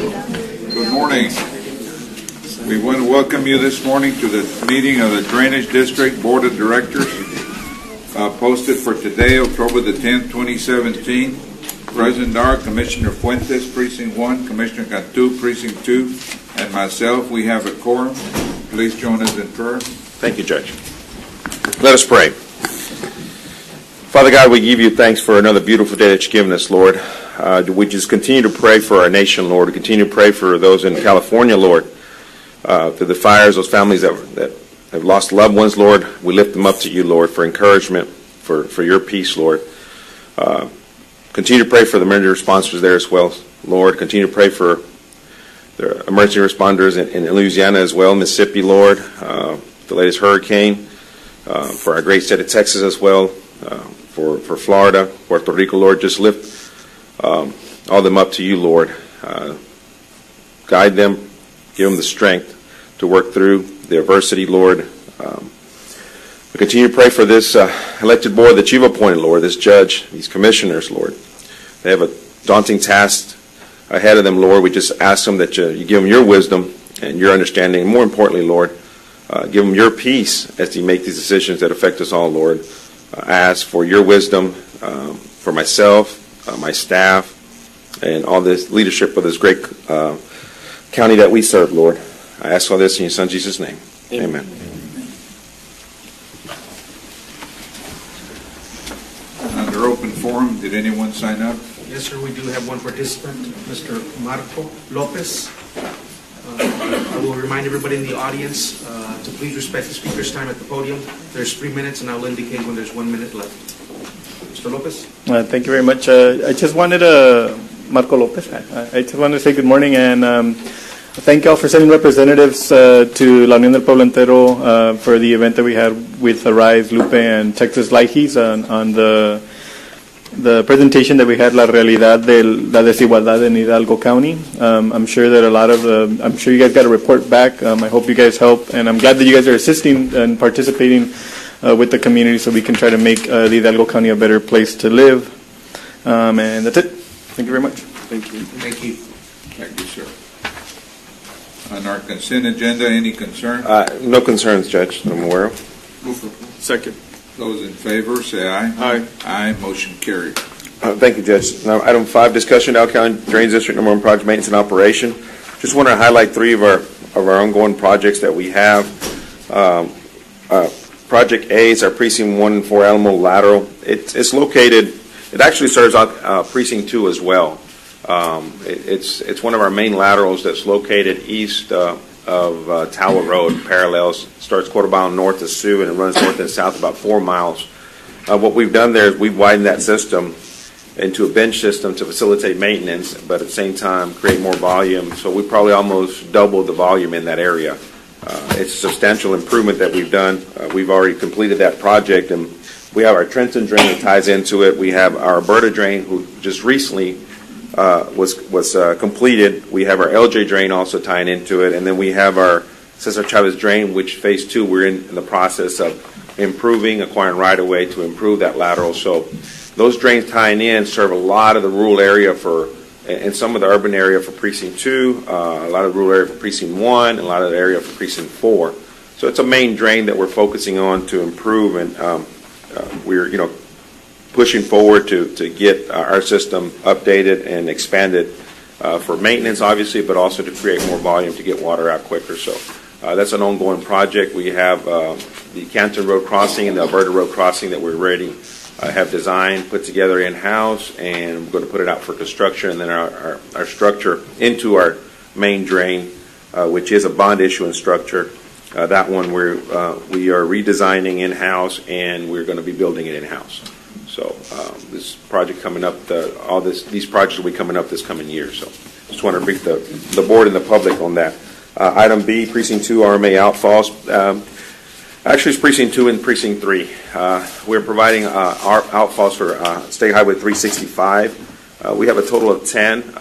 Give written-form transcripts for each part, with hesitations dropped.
Good morning. We want to welcome you this morning to the meeting of the Drainage District Board of Directors, posted for today, October the 10th, 2017. President are Commissioner Fuentes, Precinct 1, Commissioner Cantu, Precinct 2, and myself. We have a quorum. Please join us in prayer. Thank you, Judge. Let us pray. Father God, we give you thanks for another beautiful day that you've given us, Lord. We just continue to pray for our nation, Lord. We continue to pray for those in California, Lord, through the fires, those families that have lost loved ones, Lord. We lift them up to you, Lord, for encouragement, for your peace, Lord. Continue to pray for the emergency responders there as well, Lord. Continue to pray for the emergency responders in Louisiana as well, Mississippi, Lord, the latest hurricane, for our great state of Texas as well, for Florida, Puerto Rico, Lord. Just lift all them up to you, Lord. Guide them, give them the strength to work through the adversity, Lord. We continue to pray for this elected board that you've appointed, Lord, this judge, these commissioners, Lord. They have a daunting task ahead of them, Lord. We just ask them that you give them your wisdom and your understanding. And more importantly, Lord, give them your peace as you make these decisions that affect us all, Lord. I ask for your wisdom for myself, my staff, and all this leadership of this great county that we serve, Lord. I ask all this in your Son, Jesus' name. Amen. Under open forum, did anyone sign up? Yes, sir. We do have one participant, Mr. Marco Lopez. I will remind everybody in the audience to please respect the speaker's time at the podium. There's 3 minutes, and I'll indicate when there's 1 minute left. Mr. Lopez? Thank you very much. I just wanted Marco Lopez. I just wanted to say good morning and thank you all for sending representatives to La Unión del Pueblo Entero for the event that we had with Arise, Lupe, and Texas Lighties on the presentation that we had, La Realidad de la Desigualdad en Hidalgo County. I'm sure that I'm sure you guys got a report back. I hope you guys help, and I'm glad that you guys are assisting and participating with the community so we can try to make the Hidalgo County a better place to live. And that's it. Thank you very much. Thank you. Thank you. Thank you, sir. On our consent agenda, any concern? No concerns, Judge, that I'm aware of. Second. Those in favor, say aye. Aye. Aye. Motion carried. Thank you, Judge. Now, item 5, discussion, Dow County Drainage District number 1 project maintenance and operation. Just want to highlight 3 of our ongoing projects that we have. Project A is our Precinct 1 and 4 Alamo lateral. It's located, it actually serves out Precinct 2 as well. It's one of our main laterals that's located east of Tower Road, parallels, starts quarter mile north of Sioux and it runs north and south about 4 miles. What we've done there is we've widened that system into a bench system to facilitate maintenance, but at the same time create more volume. So we probably almost doubled the volume in that area. It's a substantial improvement that we've done. We've already completed that project, and we have our Trenton drain that ties into it. We have our Alberta drain, who just recently was completed. We have our LJ drain also tying into it, and then we have our Cesar Chavez drain, which phase 2 we're in the process of improving, acquiring right of way to improve that lateral. So those drains tying in serve a lot of the rural area and some of the urban area for Precinct 2, a lot of the rural area for Precinct 1, and a lot of the area for Precinct 4. So it's a main drain that we're focusing on to improve, and we're pushing forward to get our system updated and expanded for maintenance, obviously, but also to create more volume to get water out quicker. So that's an ongoing project. We have the Canton Road crossing and the Alberta Road crossing that we're ready have designed, put together in-house, and we're going to put it out for construction, and then our structure into our main drain, which is a bond issuance structure. That one we are redesigning in-house, and we're going to be building it in-house. So this project coming up, these projects will be coming up this coming year. So just want to brief the board and the public on that. Item B, Precinct 2 RMA outfalls. Actually, it's Precinct 2 and Precinct 3. We're providing our outfalls for State Highway 365. We have a total of 10.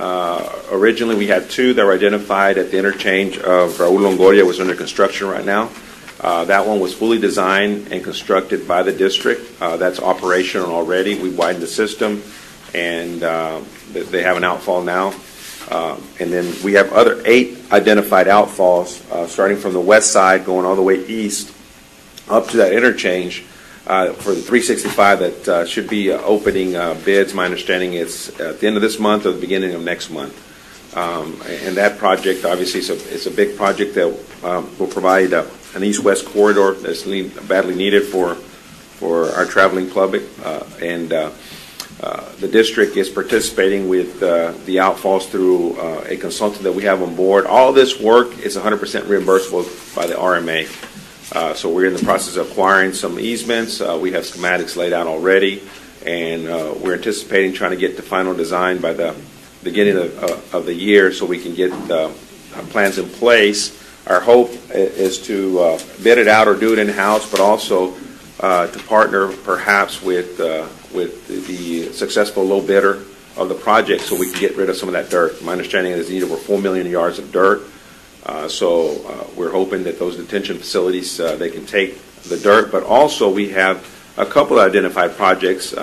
Originally, we had 2 that were identified at the interchange of Raul Longoria, was under construction right now. That one was fully designed and constructed by the district. That's operational already. We widened the system, and they have an outfall now. And then we have other 8 identified outfalls, starting from the west side, going all the way east, up to that interchange for the 365 that should be opening bids. My understanding is at the end of this month or the beginning of next month. And that project, obviously, it's a big project that will provide an east-west corridor that's badly needed for our traveling public. And the district is participating with the outfalls through a consultant that we have on board. All this work is 100% reimbursable by the RMA. So we're in the process of acquiring some easements. We have schematics laid out already, and we're anticipating trying to get the final design by the beginning of the year so we can get plans in place. Our hope is to bid it out or do it in-house, but also to partner perhaps with the successful low bidder of the project so we can get rid of some of that dirt. My understanding is need over 4 million yards of dirt. So we're hoping that those detention facilities, they can take the dirt, but also we have a couple of identified projects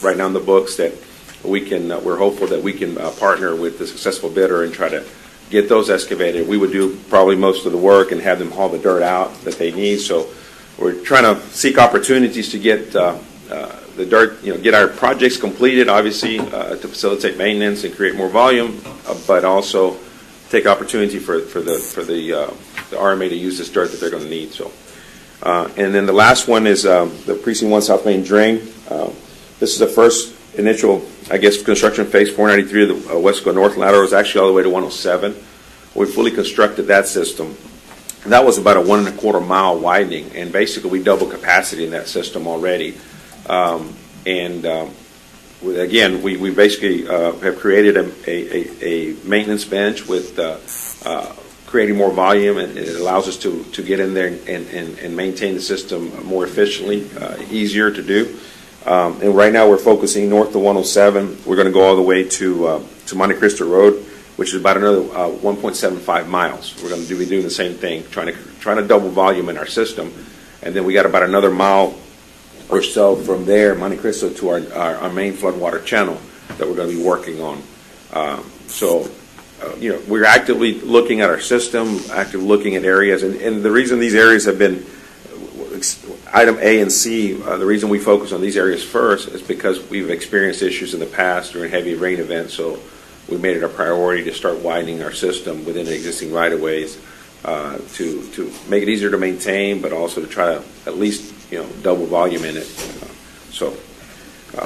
right now in the books that we're hopeful that we can partner with the successful bidder and try to get those excavated. We would do probably most of the work and have them haul the dirt out that they need. So we're trying to seek opportunities to get the dirt, get our projects completed, obviously, to facilitate maintenance and create more volume, but also take opportunity for the RMA to use this dirt that they're going to need. So, and then the last one is the Precinct 1 South Main Drain. This is the first initial, construction phase 493 of the Wesco North lateral. Is actually all the way to 107. We fully constructed that system. And that was about a 1.25 mile widening, and basically we double capacity in that system already. Again, we basically have created a maintenance bench with creating more volume, and it allows us to get in there and maintain the system more efficiently, easier to do. And right now we're focusing north to 107. We're going to go all the way to Monte Cristo Road, which is about another 1.75 miles. We're going to be doing the same thing, trying to double volume in our system. And then we got about another mile or so from there, Monte Cristo, to our main floodwater channel that we're going to be working on. We're actively looking at our system, actively looking at areas, and the reason these areas have been item A and C, the reason we focus on these areas first is because we've experienced issues in the past during heavy rain events, so we made it a priority to start widening our system within the existing right-of-ways to make it easier to maintain, but also to try to at least double volume in it.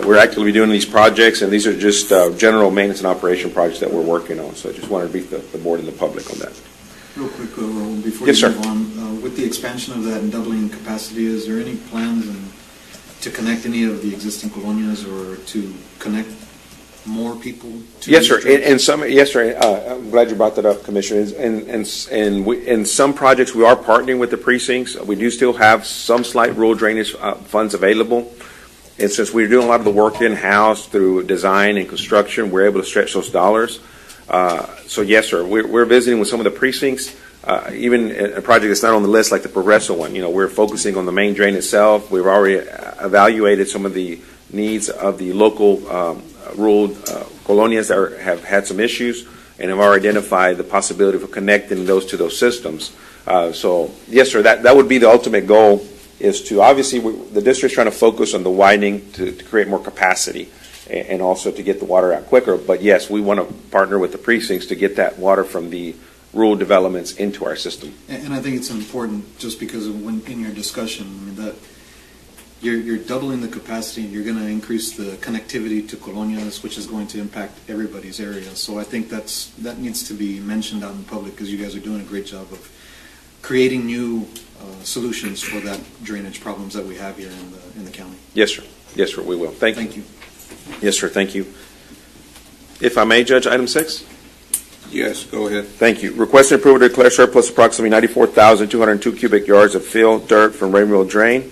We're actively doing these projects, and these are just general maintenance and operation projects that we're working on. So I just wanted to brief the board and the public on that. Real quick, Raul, before Yes, you sir. move on, with the expansion of that and doubling capacity, is there any plans to connect any of the existing colonias or to connect more people to Yes, sir. these trails? Yes, sir. I'm glad you brought that up, Commissioner. In some projects, we are partnering with the precincts. We do still have some slight rural drainage funds available. And since we're doing a lot of the work in-house through design and construction, we're able to stretch those dollars. So yes, sir. We're visiting with some of the precincts. Even a project that's not on the list, like the Progreso one. We're focusing on the main drain itself. We've already evaluated some of the needs of the local rural colonias that have had some issues, and have already identified the possibility of connecting those to those systems. So yes, sir, that would be the ultimate goal, is to obviously the district's trying to focus on the widening to create more capacity and also to get the water out quicker. But yes, we want to partner with the precincts to get that water from the rural developments into our system. And I think it's important just because of when in your discussion, that you're doubling the capacity and you're going to increase the connectivity to colonias, which is going to impact everybody's area. So I think that needs to be mentioned out in public, because you guys are doing a great job of creating new solutions for that drainage problems that we have here in the county. Yes, sir. Yes, sir, we will. Thank you. Thank you. Yes, sir, thank you. If I may, Judge, item 6? Yes, go ahead. Thank you. Requesting approval to declare surplus approximately 94,202 cubic yards of fill dirt from Rainbow Drain,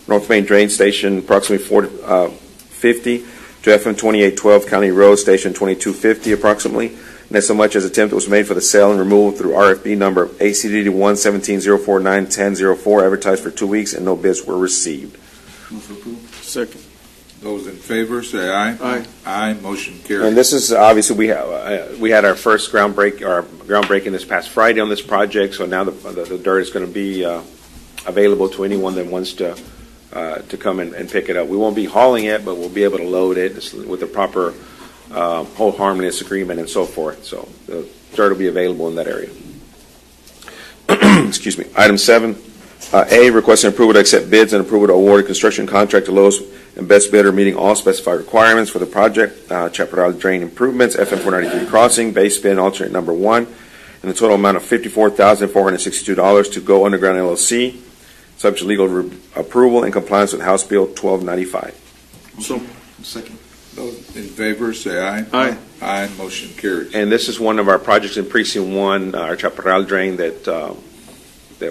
North Main Drain Station, approximately 450 to FM 2812 County Road Station 2250 approximately. And that's so much as attempt was made for the sale and removal through RFP number ACDD 11704911004, advertised for 2 weeks, and no bids were received. Move for approval. Second. Those in favor, say aye. Aye. Aye, motion And carries. this is, obviously, we had our first groundbreaking this past Friday on this project, so now the dirt is going to be available to anyone that wants to come and pick it up. We won't be hauling it, but we'll be able to load it with the proper hold harmless agreement and so forth. So the dirt will be available in that area. Excuse me. Item 7, A, requesting approval to accept bids and approval to award a construction contract to lowest and best bidder meeting all specified requirements for the project, Chaparral Drain Improvements, FM 493 Crossing, base bid alternate number 1, and the total amount of $54,462 to Go Underground LLC, subject to legal approval and compliance with House Bill 1295. So, second. Those in favor, say aye. Aye. Aye, motion carries. And this is one of our projects in Precinct 1, our Chaparral Drain that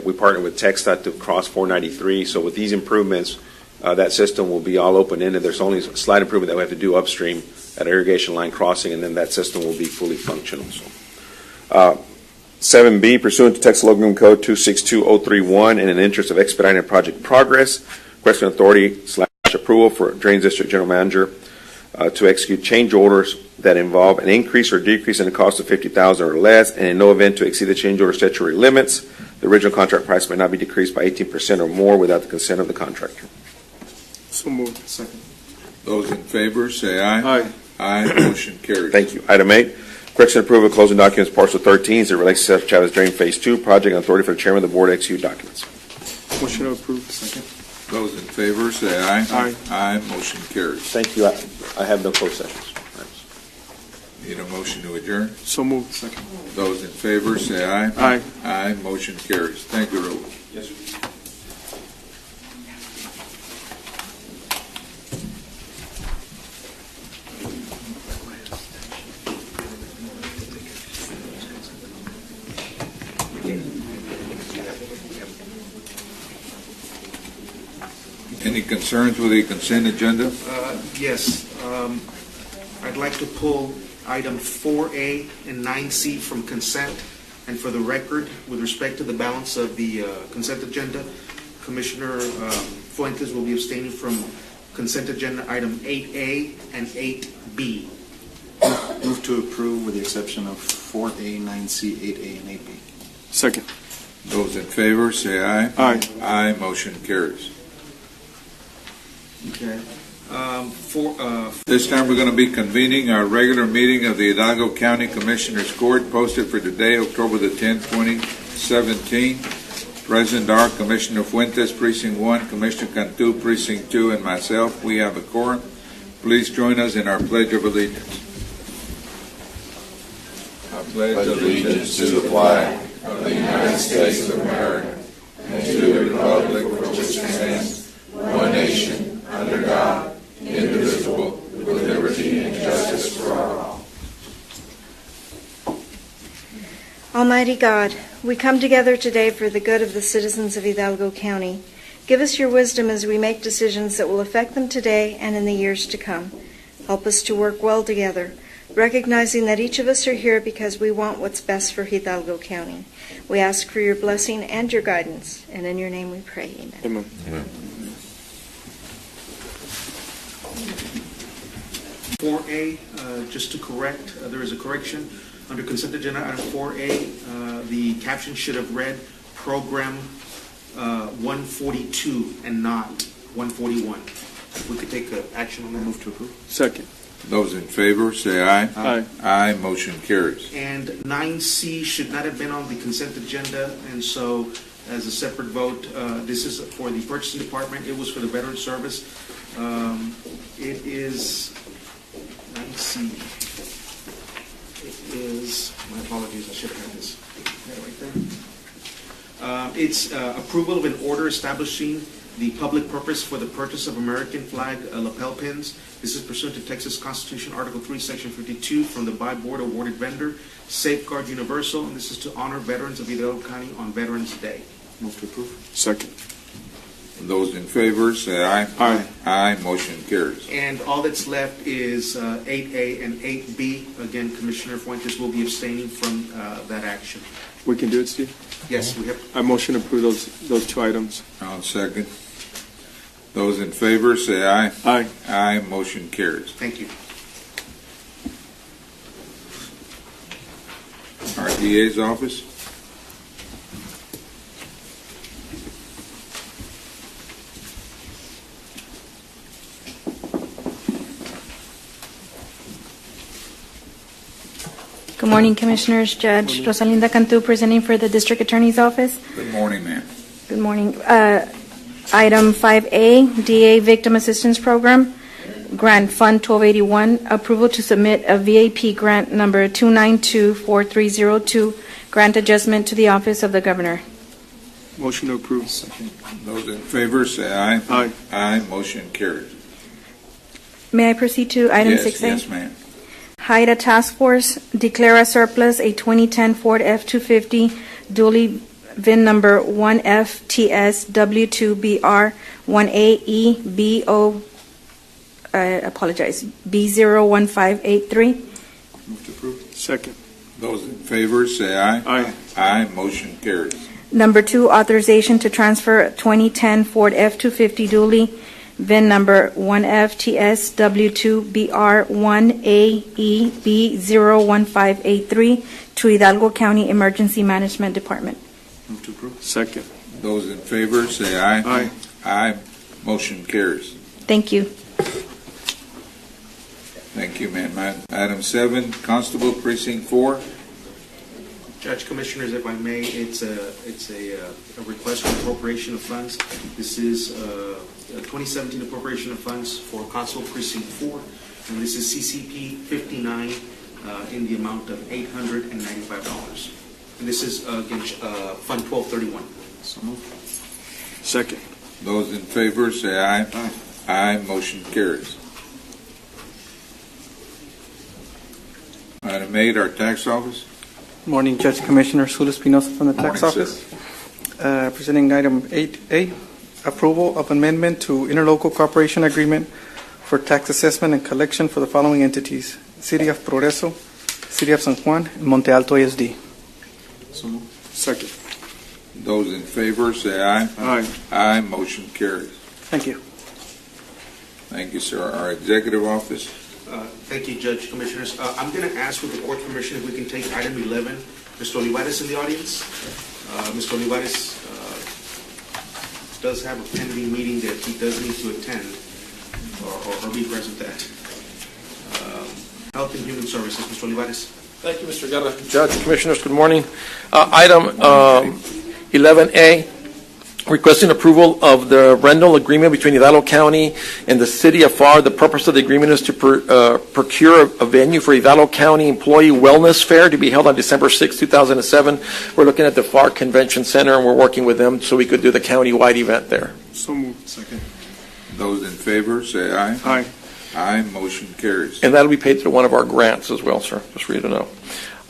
we partnered with TxDOT to cross 493. So with these improvements, that system will be all open-ended. There's only a slight improvement that we have to do upstream at irrigation line crossing, and then that system will be fully functional. So, 7B, pursuant to Texas Logan Code 262031, in an interest of expediting project progress, requesting authority/approval for Drains District General Manager to execute change orders that involve an increase or decrease in the cost of $50,000 or less, and in no event to exceed the change order statutory limits. The original contract price may not be decreased by 18% or more without the consent of the contractor. So moved. Second. Those in favor, say aye. Aye. Aye, motion carries. Thank you. Item 8, correction and approval of closing documents parcel 13 as it relates to Chavez Drain Phase 2 project and authority for the chairman of the board to execute documents. Motion approved. Second. Those in favor, say aye. Aye. Aye, motion carries. Thank you. I have no closed sessions. Need a motion to adjourn? So moved. Second. Those in favor, say aye. Aye. Aye, motion carries. Thank you, Raul. Yes, sir. Any concerns with the consent agenda? Yes, I'd like to pull item 4A and 9C from consent. And for the record, with respect to the balance of the consent agenda, Commissioner Fuentes will be abstaining from consent agenda item 8A and 8B. Move to approve with the exception of 4A, 9C, 8A, and 8B. Second. Those in favor, say aye. Aye. Aye, motion carries. Okay. This time, we're going to be convening our regular meeting of the Hidalgo County Commissioners Court, posted for today, October the 10th, 2017. Present are Commissioner Fuentes, Precinct 1, Commissioner Cantu, Precinct 2, and myself. We have a quorum. Please join us in our Pledge of Allegiance. I pledge allegiance to the flag of the United States of America and to the republic for which it stands, one nation, under God, indivisible, with liberty and justice for all. Almighty God, we come together today for the good of the citizens of Hidalgo County. Give us your wisdom as we make decisions that will affect them today and in the years to come. Help us to work well together, recognizing that each of us are here because we want what's best for Hidalgo County. We ask for your blessing and your guidance, and in your name we pray. Amen. Amen. 4A, just to correct, there is a correction. Under consent agenda item 4A, the caption should have read Program 142 and not 141. We could take action on that. Move to approve. Second. Those in favor, say aye. Aye. Aye, motion carries. And 9C should not have been on the consent agenda, and so as a separate vote, this is for the purchasing department. It was for the veteran service. It is 9C. It is, my apologies, I should have had this right there. It's approval of an order establishing the public purpose for the purchase of American flag lapel pins. This is pursuant to Texas Constitution, Article 3, Section 52, from the by board awarded vendor, Safeguard Universal, and this is to honor veterans of Hidalgo County on Veterans Day. Move to approve. Second. Those in favor, say aye. Aye. Aye, motion carries. And all that's left is 8A and 8B. Again, Commissioner Fuentes will be abstaining from that action. We can do it, Steve? Yes, we have. I motion to approve those two items. I'll second. Those in favor say aye. Aye. Aye, motion carries. Thank you. Our DA's office. Good morning, Commissioners. Judge Rosalinda Cantu presenting for the District Attorney's Office. Good morning, ma'am. Good morning. Item 5A, DA Victim Assistance Program, Grant Fund 1281, approval to submit a VAP grant number 2924302, grant adjustment to the Office of the Governor. Motion to approve. Those in favor say aye. Aye. Aye, motion carries. May I proceed to item Yes, 6A? yes, ma'am. HIDA Task Force, declare a surplus a 2010 Ford F-250 dually VIN number 1FTSW2BR1AEBO, B01583. Move to approve. Second. Those in favor say aye. Aye. Aye, motion carries. Number 2, authorization to transfer a 2010 Ford F-250 dually VIN number 1FTSW2BR1AEB01583 to Hidalgo County Emergency Management Department. Move to approve. Second. Those in favor say aye. Aye. Aye, motion carries. Thank you. Thank you, ma'am. Item 7, Constable Precinct 4. Judge, Commissioners, if I may, it's a request for appropriation of funds. This is a 2017 appropriation of funds for Constable Precinct 4, and this is CCP 59 in the amount of $895. And this is again Fund 1231. So moved. Second. Those in favor say aye. Aye. Aye, motion carries. Item 8, our tax office. Morning, Judge Commissioner Sula Espinosa from the Tax Morning, Office. Presenting item 8A, approval of amendment to interlocal cooperation agreement for tax assessment and collection for the following entities: City of Progreso, City of San Juan, and Monte Alto ASD. So moved. Second. Those in favor say aye. Aye. Aye, motion carries. Thank you. Thank you, sir. Our executive office. Thank you, Judge, Commissioners. I'm going to ask with the court permission if we can take item 11. Mr. Olivares in the audience. Mr. Olivares does have a pending meeting that he does need to attend or be present at. Health and Human Services, Mr. Olivares. Thank you, Mr. Guerra. Judge, Commissioners, good morning. Item 11A, requesting approval of the rental agreement between Hidalgo County and the City of FAR. The purpose of the agreement is to procure a venue for Hidalgo County Employee Wellness Fair to be held on December 6, 2007. We're looking at the FAR Convention Center, and we're working with them so we could do the county-wide event there. So moved. Second. Those in favor say aye. Aye. Aye, motion carries. And that'll be paid through one of our grants as well, sir, just for you to know.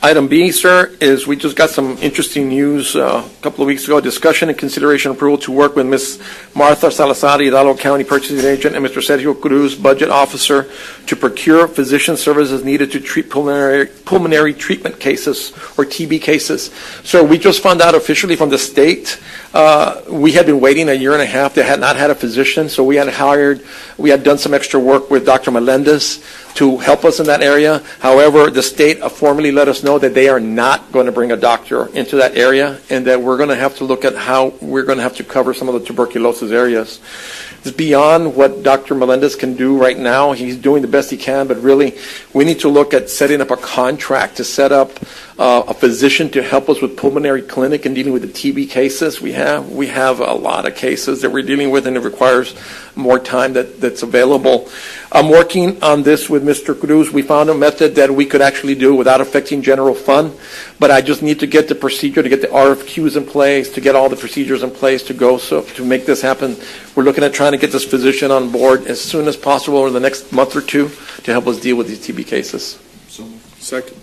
Item B, sir, is we just got some interesting news a couple of weeks ago. Discussion and consideration approval to work with Ms. Martha Salazar, Hidalgo County Purchasing Agent, and Mr. Sergio Cruz, Budget Officer, to procure physician services needed to treat pulmonary treatment cases, or TB cases. So we just found out officially from the state, we had been waiting a year and a half. They had not had a physician, so we had done some extra work with Dr. Melendez to help us in that area. However, the state formally let us know that they are not going to bring a doctor into that area, and that we're going to have to look at how we're going to have to cover some of the tuberculosis areas. It's beyond what Dr. Melendez can do right now. He's doing the best he can, but really we need to look at setting up a contract to set up a physician to help us with pulmonary clinic and dealing with the TB cases we have. We have a lot of cases that we're dealing with, and it requires more time that's available. I'm working on this with Mr. Cruz. We found a method that we could actually do without affecting general fund, but I just need to get the procedure, to get the RFQs in place, to get all the procedures in place to go, so to make this happen. We're looking at trying to get this physician on board as soon as possible over the next month or two to help us deal with these TB cases. So moved. Second.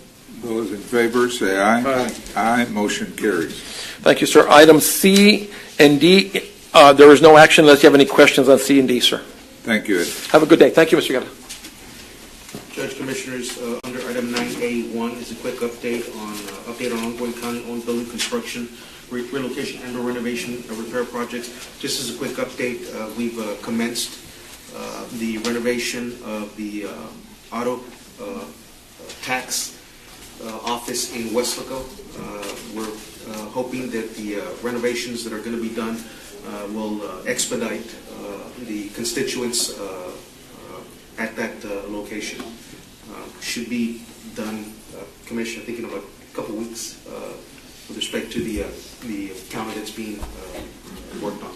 Those in favor say aye. Aye. Aye, motion carries. Thank you, sir. Item C and D, there is no action unless you have any questions on C and D, sir. Thank you, Ed. Have a good day. Thank you, Mr. Guerra. Judge, Commissioners, under item 9A1 is a quick update on update on ongoing county-owned building construction, relocation and/or renovation repair projects. Just as a quick update, we've commenced the renovation of the auto tax office in Westlaco. We're hoping that the renovations that are going to be done will expedite the constituents at that location. Should be done, Commissioner, I think in about a couple weeks with respect to the county that's being worked on.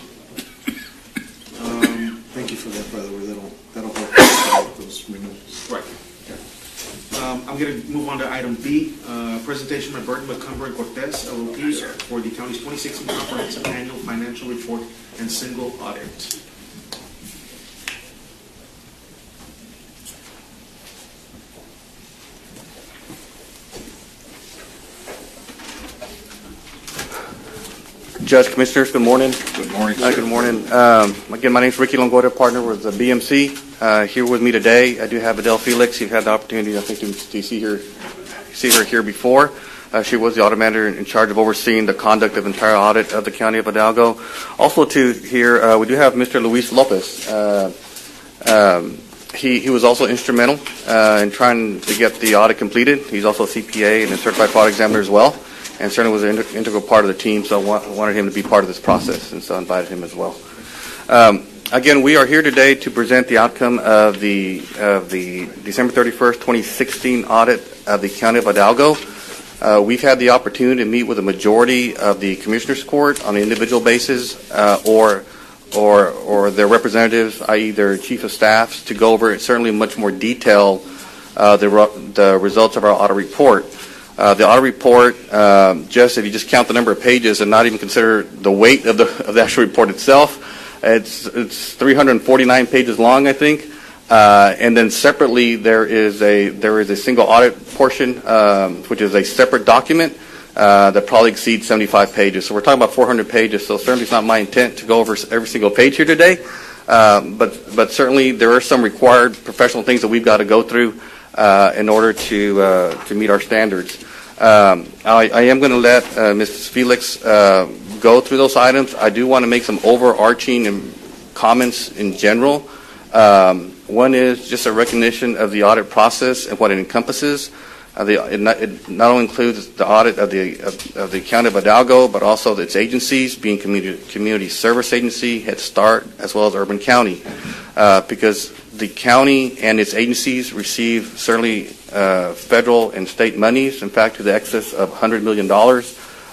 Thank you for that, by the way. That'll help with those renewals. Right. I'm going to move on to item B, presentation by Burton, McCumber, and Cortez LLPs for the county's 2016 comprehensive annual financial report and single audit. Judge, Commissioners, good morning. Good morning, sir. Good morning. Again, my name is Ricky Longoria, partner with the BMC. Here with me today, I do have Adele Felix. You've had the opportunity, I think, to see her here before. She was the audit manager in charge of overseeing the conduct of entire audit of the County of Hidalgo. Also, here, we do have Mr. Luis Lopez. He was also instrumental in trying to get the audit completed. He's also a CPA and a certified fraud examiner as well, and certainly was an integral part of the team, so I wanted him to be part of this process, and so I invited him as well. Again, we are here today to present the outcome of the December 31st, 2016 audit of the County of Hidalgo. We've had the opportunity to meet with a majority of the Commissioners Court on an individual basis, or their representatives, i.e. their chief of staffs, to go over certainly in much more detail the results of our audit report. The audit report, just if you just count the number of pages and not even consider the weight of the actual report itself, it's 349 pages long, I think. And then separately, there is a single audit portion, which is a separate document that probably exceeds 75 pages. So we're talking about 400 pages. So certainly it's not my intent to go over every single page here today. But certainly there are some required professional things that we've got to go through in order to meet our standards. I am going to let Mrs. Felix go through those items. I do want to make some overarching comments in general. One is just a recognition of the audit process and what it encompasses. It not only includes the audit of the County of Hidalgo, but also its agencies, being Community Service Agency, Head Start, as well as Urban County, because the county and its agencies receive certainly federal and state monies, in fact, to the excess of $100 million.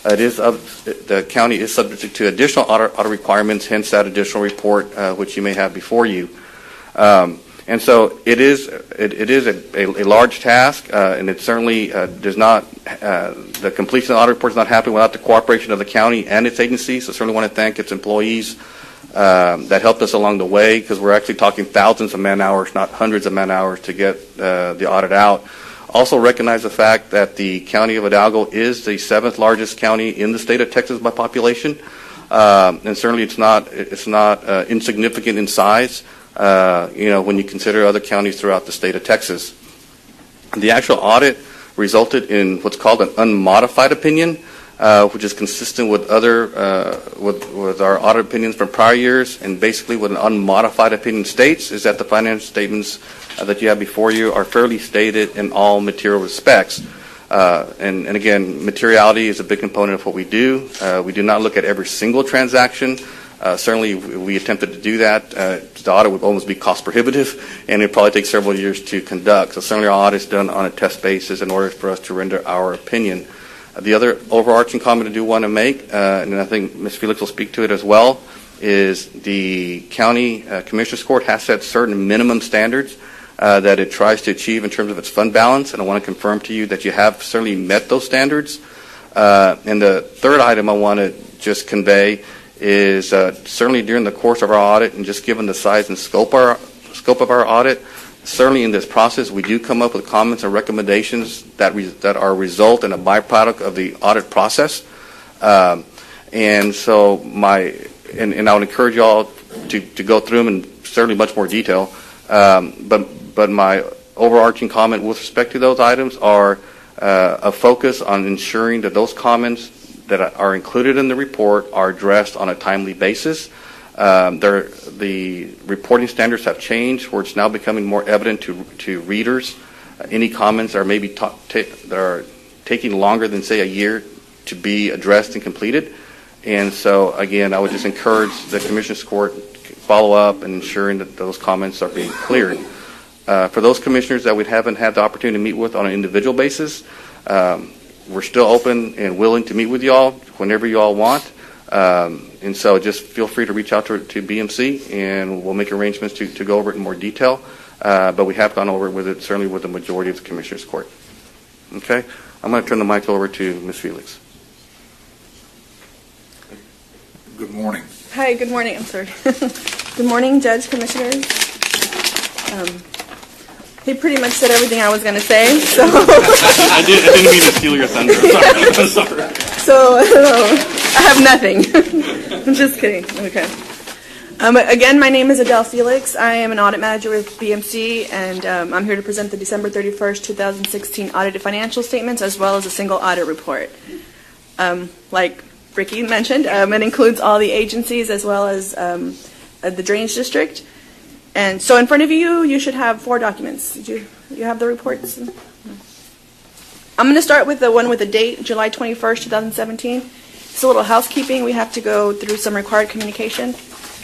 The county is subject to additional audit requirements, hence that additional report which you may have before you. And so it is a large task, and it certainly does not, the completion of the audit report is not happening without the cooperation of the county and its agencies. So I certainly want to thank its employees that helped us along the way, because we're actually talking thousands of man hours, not hundreds of man hours, to get the audit out. Also recognize the fact that the County of Hidalgo is the 7th largest county in the state of Texas by population, and certainly it's not insignificant in size. When you consider other counties throughout the state of Texas. The actual audit resulted in what's called an unmodified opinion, which is consistent with with our audit opinions from prior years, and basically what an unmodified opinion states is that the financial statements that you have before you are fairly stated in all material respects. And again, materiality is a big component of what we do. We do not look at every single transaction. Certainly, we attempted to do that. The audit would almost be cost prohibitive, and it would probably take several years to conduct. So certainly our audit is done on a test basis in order for us to render our opinion. The other overarching comment I do want to make, and I think Ms. Felix will speak to it as well, is the County Commissioners Court has set certain minimum standards that it tries to achieve in terms of its fund balance, and I want to confirm to you that you have certainly met those standards. And the third item I want to just convey is certainly during the course of our audit, and just given the size and scope of our audit, certainly in this process we do come up with comments and recommendations that are a result and a byproduct of the audit process. And so and I would encourage you all to go through them in certainly much more detail. But my overarching comment with respect to those items are a focus on ensuring that those comments that are included in the report are addressed on a timely basis. The reporting standards have changed, where it's now becoming more evident to readers. Any comments that are maybe that are taking longer than, say, a year to be addressed and completed. And so, again, I would just encourage the Commissioners Court follow up and ensuring that those comments are being cleared. For those commissioners that we haven't had the opportunity to meet with on an individual basis, we're still open and willing to meet with y'all whenever you all want. And so just feel free to reach out to BMC, and we'll make arrangements to go over it in more detail. But we have gone over it with it, certainly with the majority of the Commissioners Court. Okay? I'm going to turn the mic over to Ms. Felix. Good morning. Hi, good morning. I'm sorry. Good morning, Judge, Commissioners. He pretty much said everything I was going to say. So I didn't mean to steal your thunder. I'm sorry. So I have nothing. I'm just kidding. Okay. Again, my name is Adele Felix. I am an audit manager with BMC, and I'm here to present the December 31st, 2016 audited financial statements, as well as a single audit report. Like Ricky mentioned, it includes all the agencies as well as the Drainage District. And so in front of you, you should have 4 documents. You have the reports? I'm going to start with the one with the date, July 21st, 2017. It's a little housekeeping. We have to go through some required communication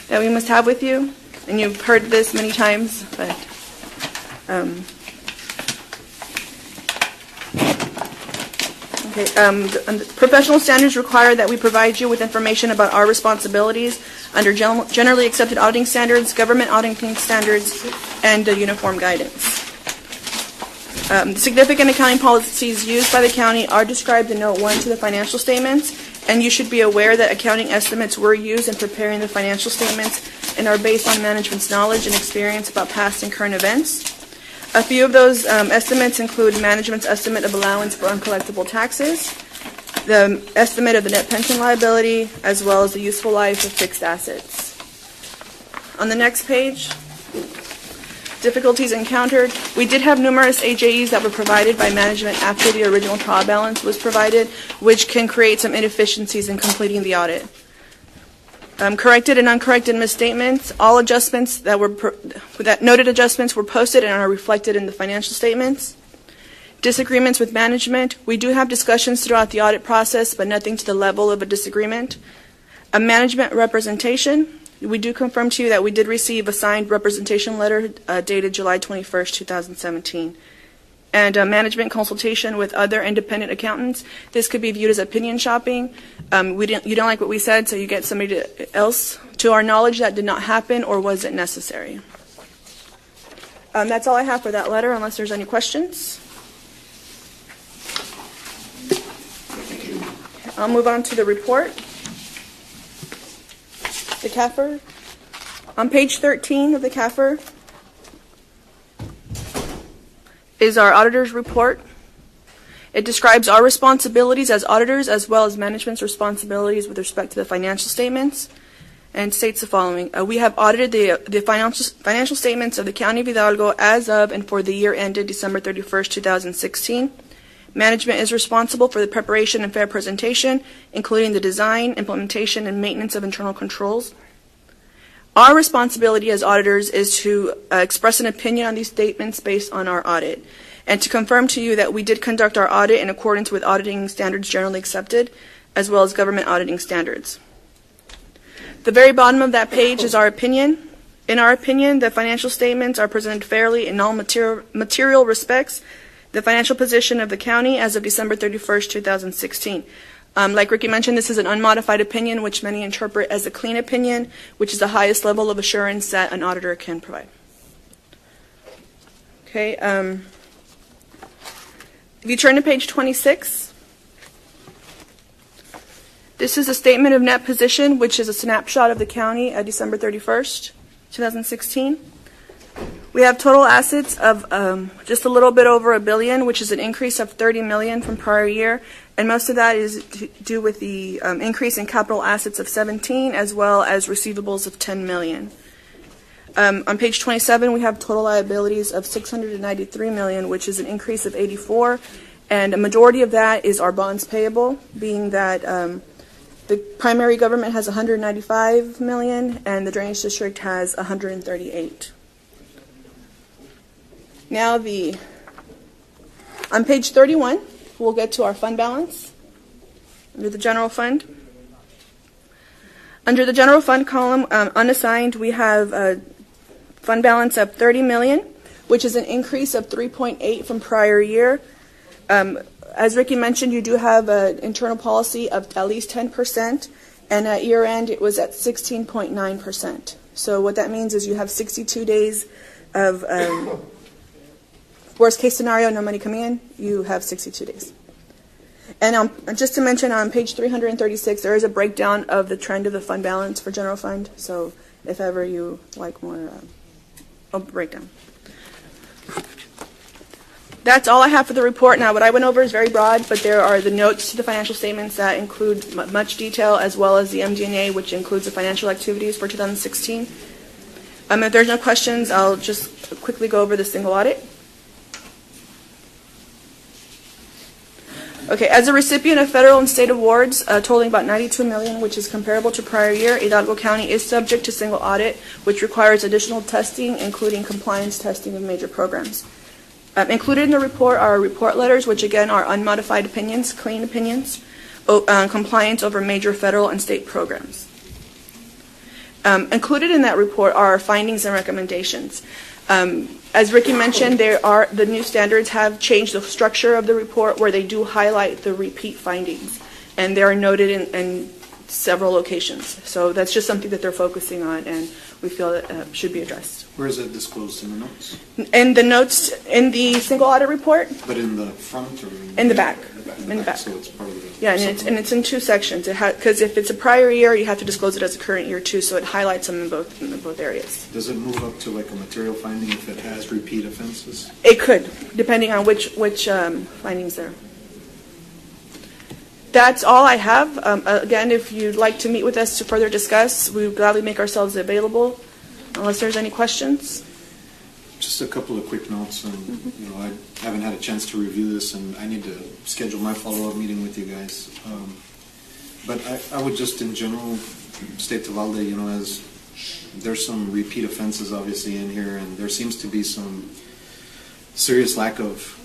that we must have with you. And you've heard this many times, but professional standards require that we provide you with information about our responsibilities under generally accepted auditing standards, government auditing standards, and uniform guidance. Significant accounting policies used by the county are described in Note 1 to the financial statements, and you should be aware that accounting estimates were used in preparing the financial statements and are based on management's knowledge and experience about past and current events. A few of those estimates include management's estimate of allowance for uncollectible taxes, the estimate of the net pension liability, as well as the useful life of fixed assets. On the next page, difficulties encountered. We did have numerous AJEs that were provided by management after the original trial balance was provided, which can create some inefficiencies in completing the audit. Corrected and uncorrected misstatements. All adjustments that noted adjustments were posted and are reflected in the financial statements. Disagreements with management. We do have discussions throughout the audit process, but nothing to the level of a disagreement. A management representation. We do confirm to you that we did receive a signed representation letter dated July 21st, 2017. And management consultation with other independent accountants. This could be viewed as opinion shopping. You don't like what we said, so you get somebody else. To our knowledge, that did not happen, or was it necessary? That's all I have for that letter, unless there's any questions. I'll move on to the report. The CAFR. On page 13 of the CAFR is our auditor's report. It describes our responsibilities as auditors as well as management's responsibilities with respect to the financial statements, and states the following. We have audited the financial statements of the County of Hidalgo as of and for the year ended December 31st, 2016. Management is responsible for the preparation and fair presentation, including the design, implementation, and maintenance of internal controls. Our responsibility as auditors is to express an opinion on these statements based on our audit, and to confirm to you that we did conduct our audit in accordance with auditing standards generally accepted, as well as government auditing standards. The very bottom of that page is our opinion. In our opinion, the financial statements are presented fairly in all material respects. The financial position of the county as of December 31st, 2016. Like Ricky mentioned, this is an unmodified opinion, which many interpret as a clean opinion, which is the highest level of assurance that an auditor can provide. Okay. If you turn to page 26, this is a statement of net position, which is a snapshot of the county at December 31st, 2016. We have total assets of just a little bit over $1 billion, which is an increase of $30 million from prior year, and most of that is to do with the increase in capital assets of 17, as well as receivables of $10 million. On page 27, we have total liabilities of $693 million, which is an increase of 84, And a majority of that is our bonds payable, being that the primary government has 195 million and the drainage district has 138. Now on page 31, we'll get to our fund balance under the general fund. Under the general fund column, unassigned, we have a fund balance of 30 million, which is an increase of 3.8 from prior year. As Ricky mentioned, you do have an internal policy of at least 10%, and at year end it was at 16.9%. So what that means is you have 62 days of worst case scenario, no money coming in, you have 62 days. And just to mention, on page 336, there is a breakdown of the trend of the fund balance for general fund. So if ever you like more, a breakdown. That's all I have for the report. Now, what I went over is very broad, but there are the notes to the financial statements that include much detail, as well as the MD&A, which includes the financial activities for 2016. If there's no questions, I'll just quickly go over the single audit. Okay, as a recipient of federal and state awards totaling about 92 million, which is comparable to prior year, Hidalgo County is subject to single audit, which requires additional testing, including compliance testing of major programs. Included in the report are report letters, which again are unmodified opinions, clean opinions, compliance over major federal and state programs. Included in that report are findings and recommendations. As Ricky mentioned, the new standards have changed the structure of the report, where they do highlight the repeat findings, and they are noted in several locations. So that's just something that they're focusing on, and we feel that should be addressed. Where is it disclosed in the notes? In the notes in the single audit report. But in the front or in the back? In the back. So it's part of the yeah, and it's in two sections. Because if it's a prior year, you have to disclose it as a current year too. So it highlights them in both areas. Does it move up to like a material finding if it has repeat offenses? It could, depending on which findings there. That's all I have. Again, if you'd like to meet with us to further discuss, we would gladly make ourselves available, unless there's any questions. Just a couple of quick notes. And, I haven't had a chance to review this, and I need to schedule my follow-up meeting with you guys. But I would just, in general, state to Valde, as there's some repeat offenses obviously in here, and there seems to be some serious lack of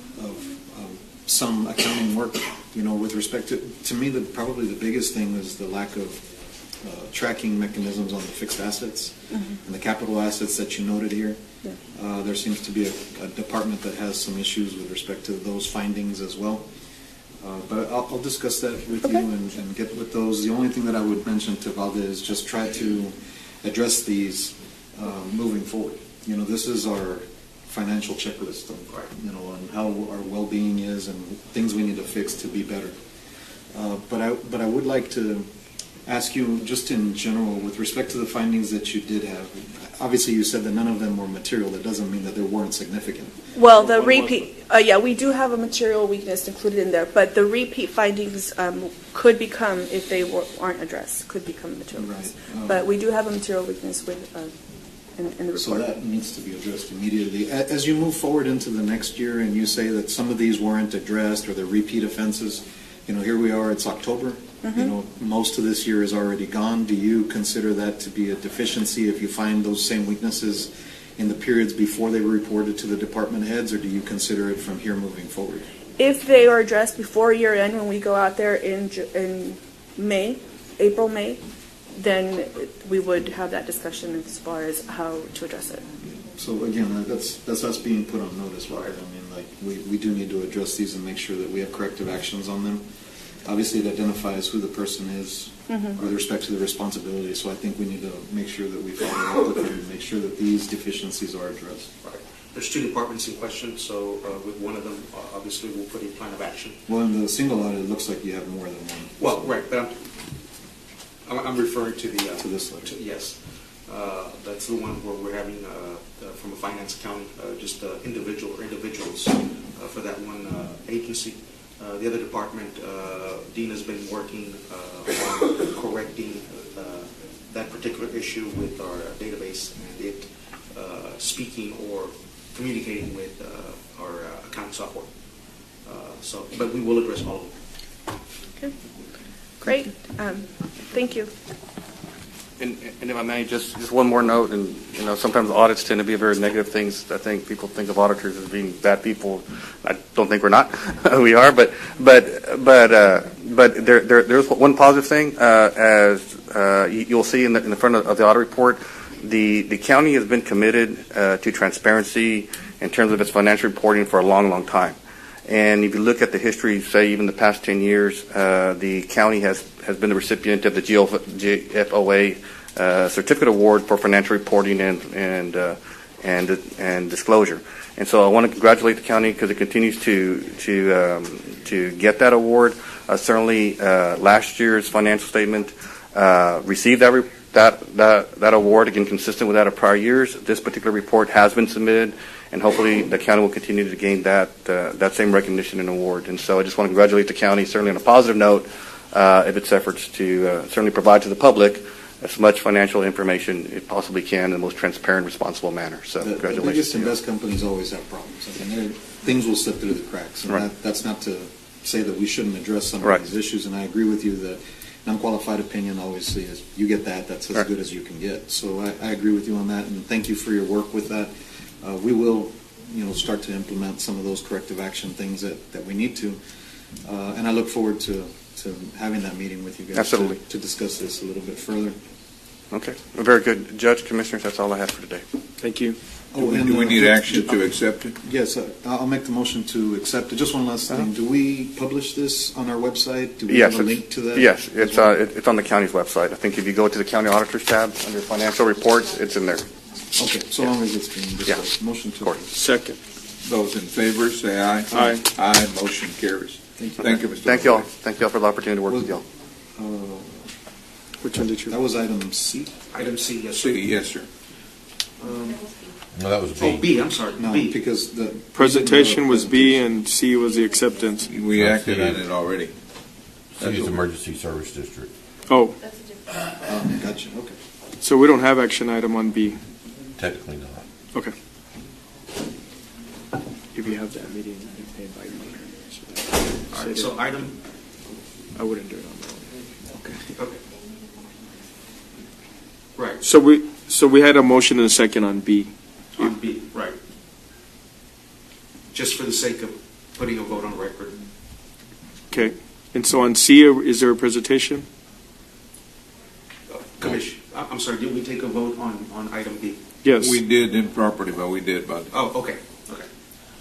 some accounting work, with respect to me, probably the biggest thing is the lack of tracking mechanisms on the fixed assets and the capital assets that you noted here. Yeah. There seems to be a department that has some issues with respect to those findings as well. But I'll discuss that with you and get with those. The only thing that I would mention to Valde is just try to address these moving forward. This is our financial checklist on how our well-being is and things we need to fix to be better. But I would like to ask you, just in general, with respect to the findings that you did have. Obviously, you said that none of them were material. That doesn't mean that they weren't significant. Well, the repeat, we do have a material weakness included in there, but the repeat findings could become, if they aren't addressed, could become material weakness. But we do have a material weakness with in the report. So that needs to be addressed immediately. As you move forward into the next year, and you say that some of these weren't addressed or they're repeat offenses, here we are. It's October. Most of this year is already gone. Do you consider that to be a deficiency if you find those same weaknesses in the periods before they were reported to the department heads, or do you consider it from here moving forward? If they are addressed before year end, when we go out there in April, May, then we would have that discussion as far as how to address it. So again, that's us being put on notice, right? We do need to address these and make sure that we have corrective actions on them. Obviously, it identifies who the person is with respect to the responsibility. So I think we need to make sure that we follow up with them and make sure that these deficiencies are addressed. Right. There's two departments in question, so with one of them, obviously, we'll put a plan of action. Well, in the single audit, it looks like you have more than one. Well, right, but I'm referring to the to this letter. Yes, that's the one where we're having from a finance accounting just individuals for that one agency. The other department, Dean has been working on correcting that particular issue with our database and it speaking or communicating with our accounting software. So, but we will address all of them. Great. Thank you. And if I may, just one more note, and sometimes audits tend to be very negative things. I think people think of auditors as being bad people. I don't think we're not. We are, but there's one positive thing. As you'll see in the front of the audit report, the county has been committed to transparency in terms of its financial reporting for a long time. And if you look at the history, say even the past 10 years, the county has been the recipient of the GFOA Certificate Award for financial reporting and disclosure. And so I want to congratulate the county because it continues to get that award. Certainly, last year's financial statement received that award, again consistent with that of prior years. This particular report has been submitted, and hopefully the county will continue to gain that same recognition and award. And so I just want to congratulate the county, certainly on a positive note, of its efforts to certainly provide to the public as much financial information it possibly can in the most transparent, responsible manner. So congratulations. The biggest and best companies always have problems. I mean, things will slip through the cracks. And Right. that's not to say that we shouldn't address some Right. of these issues. And I agree with you that non-qualified opinion obviously is, you get that's as Right. good as you can get. So I agree with you on that, and thank you for your work with that. We will, start to implement some of those corrective action things that we need to. And I look forward to having that meeting with you guys. Absolutely. To discuss this a little bit further. Okay. Very good. Judge, Commissioners, that's all I have for today. Thank you. Do we need action to accept it? Yes, I'll make the motion to accept it. Just one last thing. Do we publish this on our website? Do we Yes, have a link to that? Yes, it's on the county's website. I think if you go to the County Auditors tab under Financial Reports, it's in there. Okay, so long as it's being discussed. Motion to approve. Second. Those in favor, say aye. Aye. Aye, motion carries. Thank you, Mr. Thank you all. Lopez. Thank you all for the opportunity to work with you all. Which one did you? That was item C? Item C, yes, sir. See, yes, sir. No, that was Oh, B. B, I'm sorry, No, B. because the... Presentation was B and C was the acceptance. We acted on it already. C is Emergency Service District. Oh, Gotcha, okay. so we don't have action item on B. Technically not. Okay. If you have that meeting, you can invite me. All right, so item, I wouldn't do it on my own. okay. Right, So we had a motion and a second on B. on B, right. Just for the sake of putting a vote on record. Okay. And so on C, is there a presentation? Commission, I'm sorry, did we take a vote on item B? Yes. We did improperly, but we did, but Oh, okay.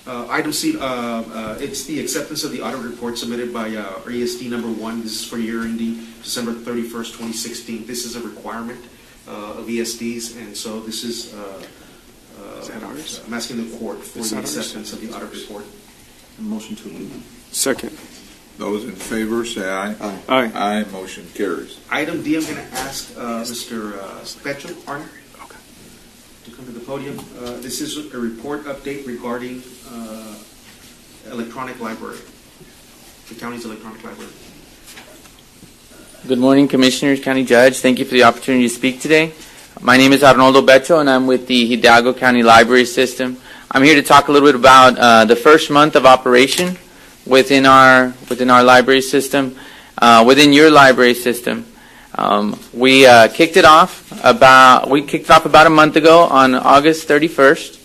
Item C, it's the acceptance of the audit report submitted by ESD number 1. This is for year ending December 31st, 2016. This is a requirement of ESDs, and so this is that ours? I'm asking the court for Is the that ours? acceptance of the audit report. Motion to approve. Second. those in favor, say aye. Aye. Aye. Aye, motion carries. Item D, I'm going to ask Mr. Pecho Arner to come to the podium. This is a report update regarding electronic library, the county's electronic library. Good morning, Commissioners, County Judge. Thank you for the opportunity to speak today. My name is Arnoldo Becho, and I'm with the Hidalgo County Library System. I'm here to talk a little bit about the first month of operation within our library system, within your library system. We kicked it off about a month ago on August 31st.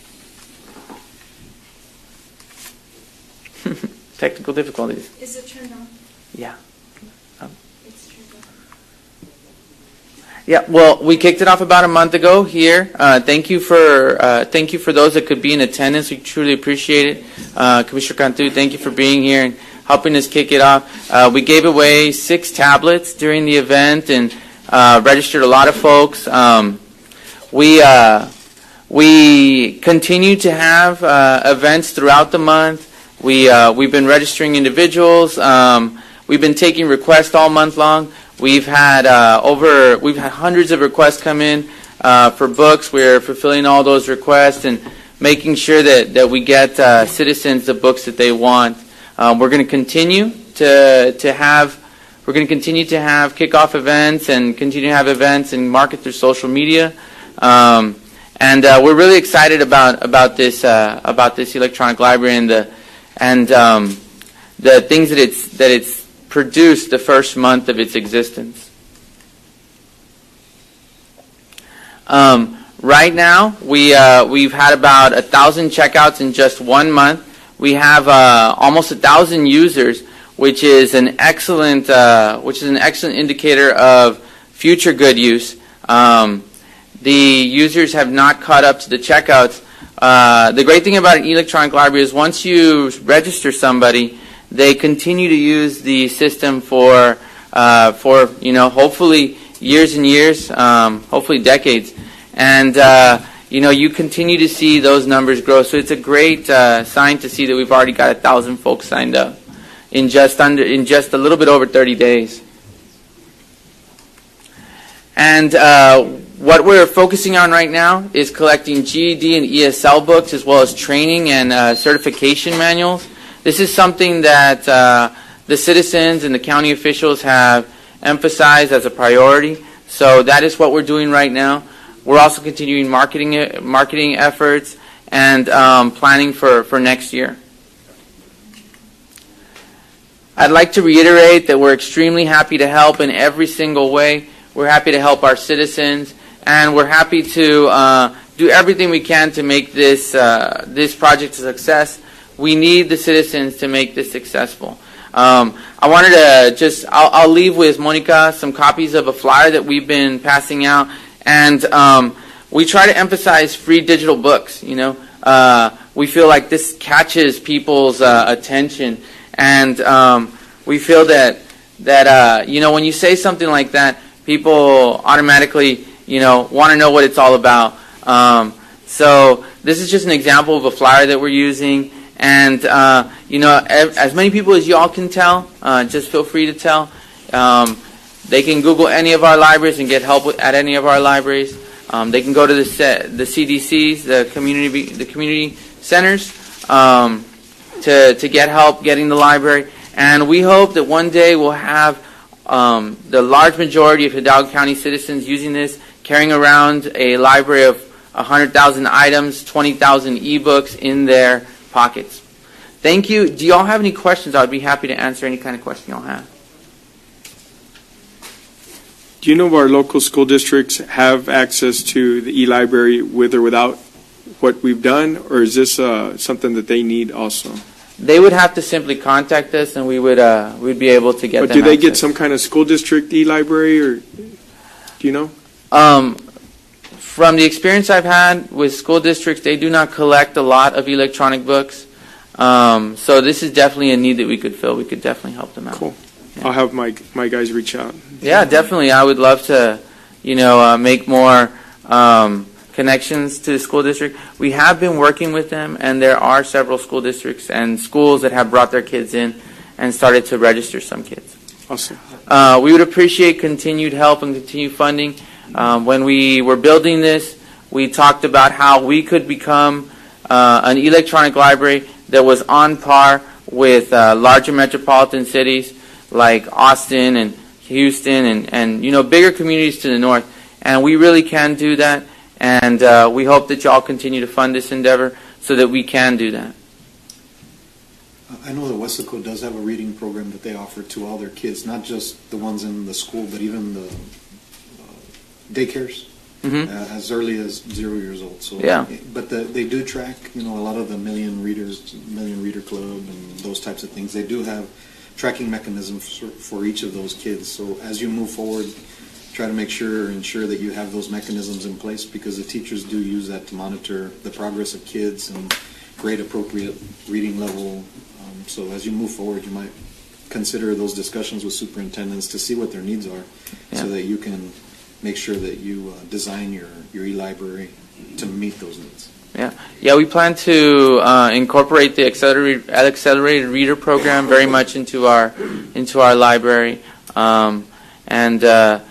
Technical difficulties. Is it turned on? Yeah. It's turned on. Yeah, well, we kicked it off about a month ago here. Thank you for those that could be in attendance. We truly appreciate it. Commissioner Cantu, thank you for being here and helping us kick it off. We gave away 6 tablets during the event and registered a lot of folks. We continue to have events throughout the month. We've been registering individuals. We've been taking requests all month long. We've had hundreds of requests come in for books. We're fulfilling all those requests and making sure that we get citizens the books that they want. We're going to continue to have kickoff events and continue to have events and market through social media. And we're really excited about this electronic library and the things that it's produced the first month of its existence. Right now, we've had about 1,000 checkouts in just 1 month. We have almost 1,000 users, which is an excellent indicator of future good use. The users have not caught up to the checkouts. The great thing about an electronic library is once you register somebody, they continue to use the system for hopefully years and years, hopefully decades, and you continue to see those numbers grow. So it's a great sign to see that we've already got 1,000 folks signed up in just a little bit over 30 days. And what we're focusing on right now is collecting GED and ESL books as well as training and certification manuals. This is something that the citizens and the county officials have emphasized as a priority. So that is what we're doing right now. We're also continuing marketing efforts and planning for next year. I'd like to reiterate that we're extremely happy to help in every single way. We're happy to help our citizens, and we're happy to do everything we can to make this project a success. We need the citizens to make this successful. I wanted to I'll leave with Monica some copies of a flyer that we've been passing out, and we try to emphasize free digital books. We feel like this catches people's attention, and we feel that when you say something like that, people automatically want to know what it's all about. So this is just an example of a flyer that we're using. And, as many people as you all can tell, just feel free to tell. They can Google any of our libraries and get help at any of our libraries. They can go to the CDCs, the community centers, to get help getting the library. And we hope that one day we'll have the large majority of Hidalgo County citizens using this, carrying around a library of 100,000 items, 20,000 ebooks in their pockets. Thank you. Do you all have any questions? I would be happy to answer any kind of question you all have. Do you know if our local school districts have access to the e-library with or without what we've done, or is this something that they need also? They would have to simply contact us, and we'd be able to get them. But do they access. get some kind of school district e-library, or do you know? From the experience I've had with school districts, they do not collect a lot of electronic books. So this is definitely a need that we could fill. We could definitely help them out. Cool. Yeah. I'll have my guys reach out. Yeah, definitely. I would love to, make more connections to the school district. We have been working with them, and there are several school districts and schools that have brought their kids in and started to register some kids. Awesome. We would appreciate continued help and continued funding. When we were building this, we talked about how we could become an electronic library that was on par with larger metropolitan cities like Austin and Houston and bigger communities to the north. And we really can do that. And we hope that y'all continue to fund this endeavor so that we can do that. I know that Weslaco does have a reading program that they offer to all their kids, not just the ones in the school, but even the daycares, as early as 0 years old. So, yeah. But they do track, a lot of the Million Reader Club and those types of things. They do have tracking mechanisms for each of those kids. So as you move forward, try to ensure that you have those mechanisms in place, because the teachers do use that to monitor the progress of kids and grade appropriate reading level. So as you move forward, you might consider those discussions with superintendents to see what their needs are, so that you can make sure that you design your e-library to meet those needs. Yeah. We plan to incorporate the accelerated reader program very much into our library, and there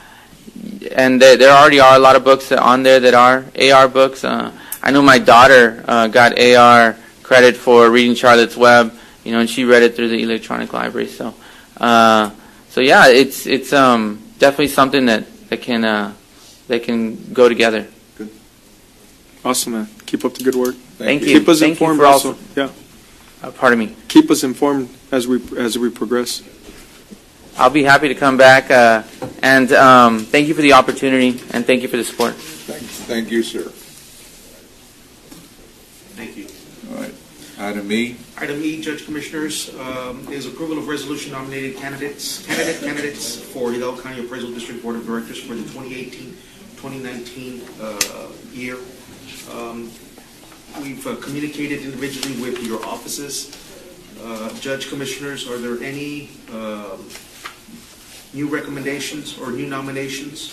already are a lot of books on there that are AR books. I know my daughter got AR credit for reading Charlotte's Web, and she read it through the electronic library. So yeah, it's definitely something that can go together. Good. Awesome, man. Keep up the good work. Thank you. Keep us informed also. Yeah. Pardon me. Keep us informed as we progress? I'll be happy to come back, and thank you for the opportunity, and thank you for the support. Thank you, sir. Thank you. All right. Item E. Item E, Judge Commissioners, is approval of resolution nominating candidates for Hidalgo County Appraisal District Board of Directors for the 2018-2019 year. We've communicated individually with your offices. Judge Commissioners, are there any new recommendations or new nominations?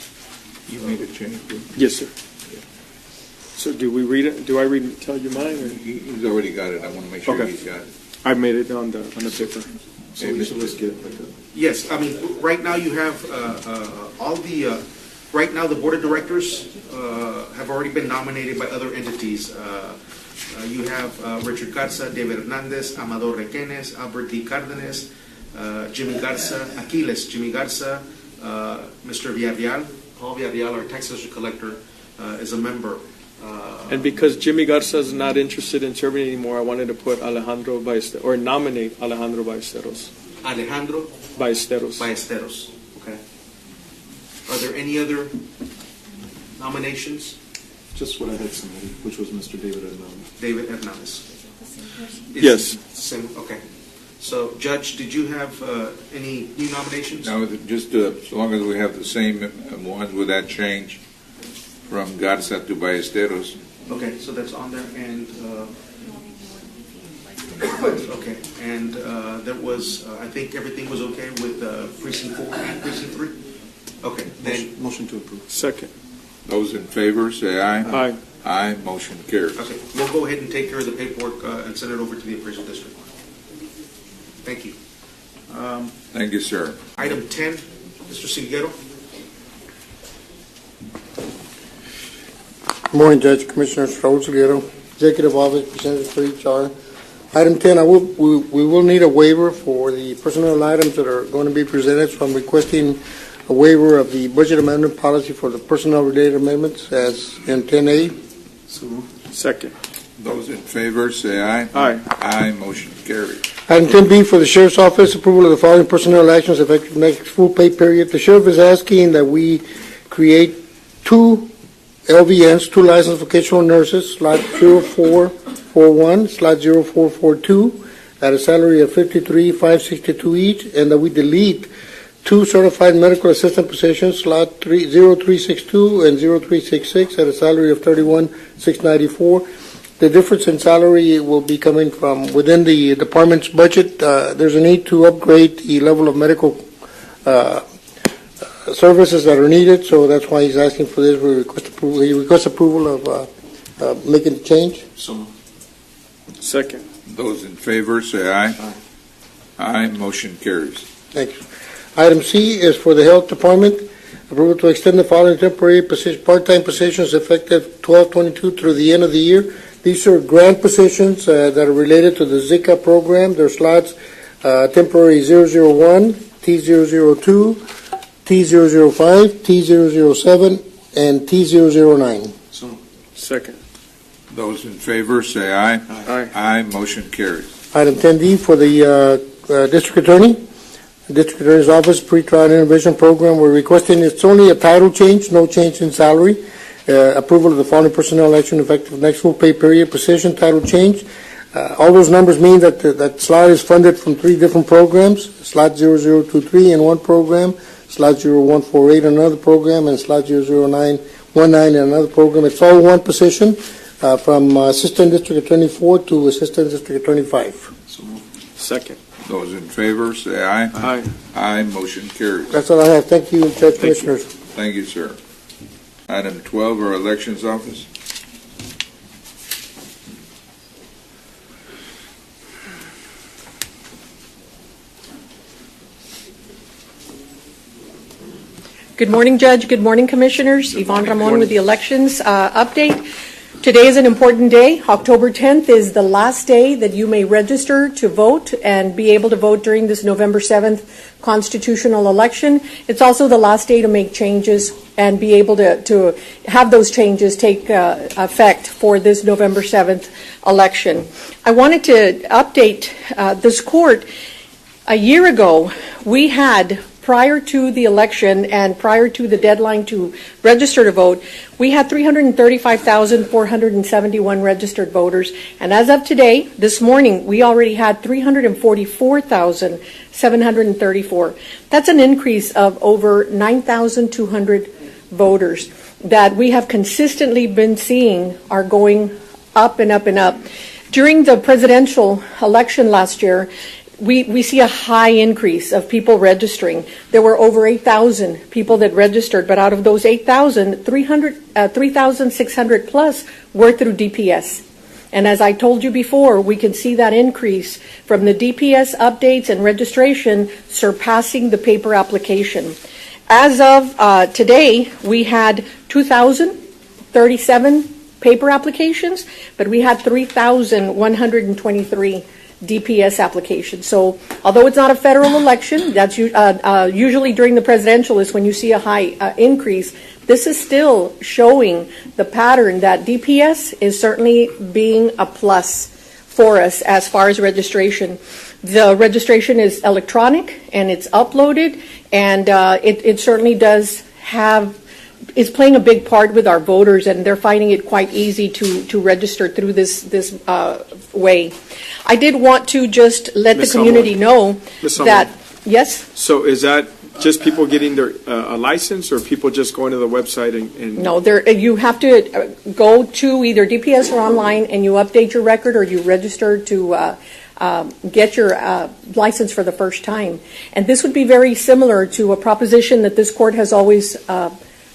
You made a change. Yes, sir. So do we read it? Do I tell you mine? Or? He's already got it. I want to make sure Okay. he's got it. I made it on the paper. So we should just get it like that. Yes, I mean, right now you have all the, right now the Board of Directors have already been nominated by other entities. You have Richard Garza, David Hernandez, Amador Requenes, Albert D. Cardenas, Jimmy Garza, Jimmy Garza, Mr. Villarreal, Paul Villarreal, our tax collector, is a member. And because Jimmy Garza is not interested in serving anymore, I wanted to put Alejandro Ballesteros, or nominate Alejandro Ballesteros. Alejandro Ballesteros. Ballesteros. Okay. Are there any other nominations? Just what I had submitted, which was Mr. David Hernandez. David Hernandez. Yes. Same, okay. So, Judge, did you have any new nominations? Now, just as long as we have the same ones with that change from Garza to Ballesteros. Okay, so that's on there, and okay, and there was, I think everything was okay with precinct 4 and precinct 3. Okay, then Motion to approve. Second. Those in favor, say aye. Aye. Aye. Motion carries. okay, we'll go ahead and take care of the paperwork and send it over to the appraisal district. Thank you. Thank you, sir. Item 10, Mr. Silguero. Good morning, Judge, Commissioners. Raul Silguero, Executive Office, Representative for HR. Item 10, we will need a waiver for the personnel items that are going to be presented, so I'm requesting a waiver of the budget amendment policy for the personnel-related amendments as in 10A. Second. Those in favor, say aye. Aye. Aye. Motion carries. Item 10B for the Sheriff's Office, approval of the following personnel actions effective next full pay period. The Sheriff is asking that we create 2 LVNs, 2 licensed vocational nurses, slot 0441, slot 0442, at a salary of $53,562 each, and that we delete 2 certified medical assistant positions, slot 0362 and 0366, at a salary of $31,694. The difference in salary will be coming from within the department's budget. There's a need to upgrade the level of medical services that are needed, so that's why he's asking for this. We request approval. He requests approval of making the change. So Second. Those in favor, say aye. Aye. Aye. Motion carries. Thank you. Item C is for the Health Department. Approval to extend the following temporary part-time positions effective 12/22 through the end of the year. These are grant positions that are related to the Zika program. Their slots temporary 001, T002, T005, T007, and T009. So Second. Those in favor, say aye. Aye. Aye. Motion carries. Item 10D for the District Attorney. The District Attorney's Office Pretrial Intervention Program. We're requesting it's only a title change, no change in salary. Approval of the following personnel action effective next full pay period. Position title change. All those numbers mean that that slot is funded from 3 different programs. Slot 0023 in one program, slot 0148 in another program, and slot 00919 in another program. It's all one position from Assistant District Attorney 4 to Assistant District Attorney 5. Second. Those in favor, say aye. Aye. Aye. Motion carries. That's all I have. Thank you, Judge, Commissioners. Thank you, sir. Item 12, our Elections Office. Good morning, Judge. Good morning, Commissioners. Yvonne Ramon with the Elections Update. Today is an important day. October 10th is the last day that you may register to vote and be able to vote during this November 7th constitutional election. It's also the last day to make changes and be able to have those changes take effect for this November 7th election. I wanted to update this court A year ago, we had, prior to the election and prior to the deadline to register to vote, we had 335,471 registered voters. And as of today, this morning, we already had 344,734. That's an increase of over 9,200 voters that we have consistently been seeing are going up and up and up. During the presidential election last year, we see a high increase of people registering. There were over 8,000 people that registered, but out of those 8,000, 3,600 plus were through DPS. And as I told you before, we can see that increase from the DPS updates and registration surpassing the paper application. As of today, we had 2,037 paper applications, but we had 3,123 DPS applications. So although it's not a federal election, that's usually during the presidential is when you see a high increase, this is still showing the pattern that DPS is certainly being a plus for us as far as registration. The registration is electronic and it's uploaded, and it certainly does have, is playing a big part with our voters, and they're finding it quite easy to register through this way. I did want to just let the community know that, yes? So is that just people getting their a license, or people just going to the website and No, you have to go to either DPS or online, and you update your record, or you register to get your license for the first time. And this would be very similar to a proposition that this court has always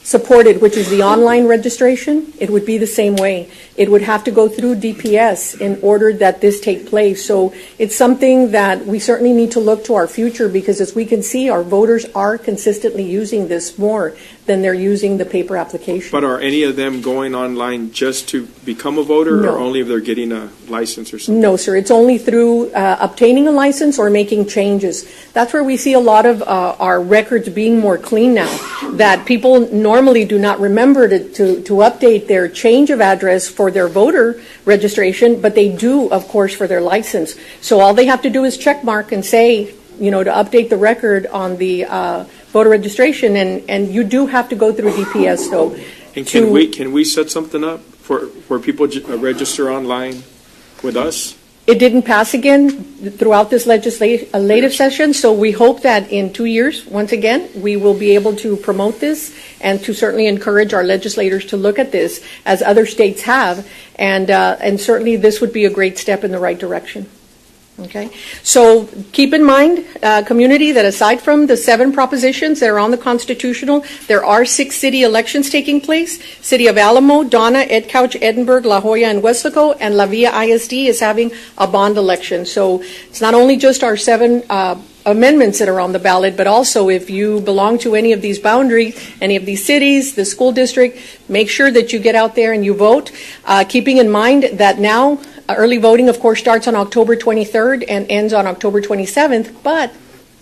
supported, which is the online registration. It would be the same way. It would have to go through DPS in order that this take place. So it's something that we certainly need to look to our future, because as we can see, our voters are consistently using this more than they're using the paper application. But are any of them going online just to become a voter, No. or only if they're getting a license or something? No, sir. It's only through obtaining a license or making changes. That's where we see a lot of our records being more clean now, that people normally do not remember to update their change of address for their voter registration, but they do, of course, for their license. So all they have to do is check mark and say, to update the record on the voter registration, and you do have to go through DPS, though. And can we set something up for where people register online with us? It didn't pass again throughout this legislative session, so we hope that in 2 years, once again, we will be able to promote this and to certainly encourage our legislators to look at this, as other states have, and certainly this would be a great step in the right direction. Okay, so keep in mind, community, that aside from the 7 propositions that are on the constitutional, there are 6 city elections taking place. City of Alamo, Donna, Edcouch, Edinburgh, La Jolla, and Westlaco, and La Villa ISD is having a bond election. So it's not only just our 7 amendments that are on the ballot, but also if you belong to any of these boundaries, any of these cities, the school district, make sure that you get out there and you vote, keeping in mind that now early voting, of course, starts on October 23rd and ends on October 27th, but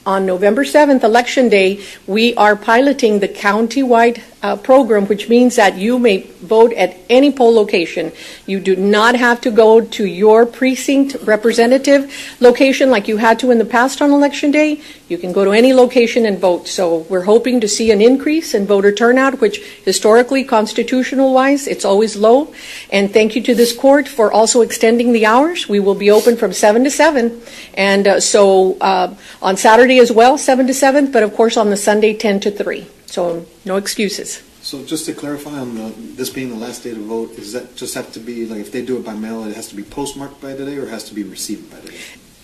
on November 7th, Election Day, we are piloting the county-wide program, which means that you may vote at any poll location. You do not have to go to your precinct representative location like you had to in the past on Election Day. You can go to any location and vote. So we're hoping to see an increase in voter turnout, which historically, constitutional-wise, it's always low. And thank you to this court for also extending the hours. We will be open from 7 to 7. And on Saturday as well, 7 to 7, but of course on the Sunday, 10 to 3. So no excuses. So just to clarify on this being the last day to vote, does that just have to be, like if they do it by mail, it has to be postmarked by today, or it has to be received by today?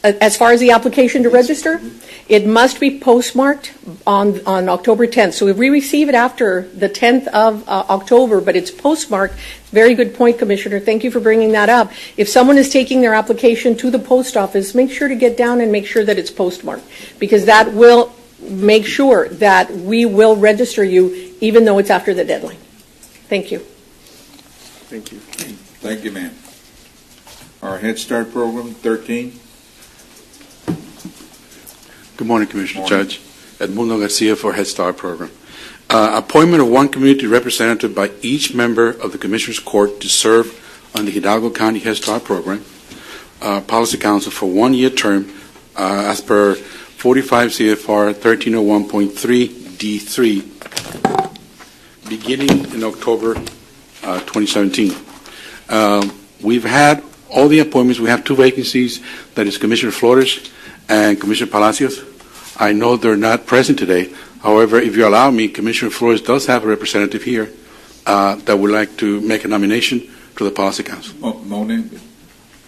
As far as the application to register, it must be postmarked on October 10th. So if we receive it after the 10th of October, but it's postmarked, very good point, Commissioner. Thank you for bringing that up. If someone is taking their application to the post office, make sure to get down and make sure that it's postmarked, because that will make sure that we will register you even though it's after the deadline. Thank you. Thank you. Thank you, ma'am. Our Head Start program, 13. Good morning, Commissioner Judge. Edmundo Garcia for Head Start program. Appointment of one community representative by each member of the Commissioner's Court to serve on the Hidalgo County Head Start program. Policy Council for 1 year term as per 45 CFR 1301.3 D3, beginning in October 2017. We've had all the appointments. We have two vacancies. That is Commissioner Flores and Commissioner Palacios. I know they're not present today. However, if you allow me, Commissioner Flores does have a representative here that would like to make a nomination to the Policy Council. Mona?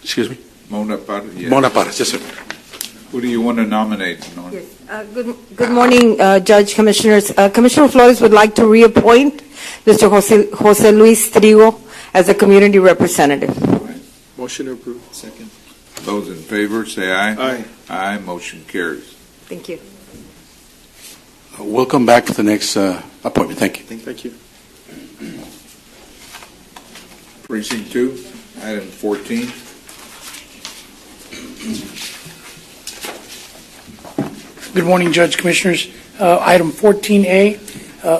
Excuse me? Mona Parra? Yes. Mona Parra, yes, sir. Who do you want to nominate, Mona? Yes. Good morning, Judge, Commissioners. Commissioner Flores would like to reappoint Mr. Jose Luis Trigo as a community representative. Motion approved. Second. Those in favor, say aye. Aye. Aye, motion carries. Thank you. We'll come back to the next appointment. Thank you. Thank you. Precinct 2, item 14. Good morning, Judge, Commissioners. Item 14A,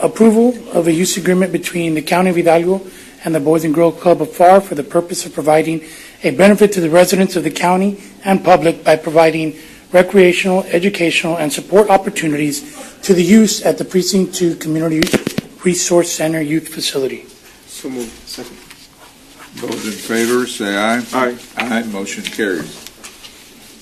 approval of a use agreement between the County of Hidalgo and the Boys and Girls Club of FAR for the purpose of providing a benefit to the residents of the county and public by providing recreational, educational, and support opportunities to the youth at the Precinct 2 Community Resource Center Youth Facility. So moved. Second. Those in favor, say aye. Aye. Aye, motion carries.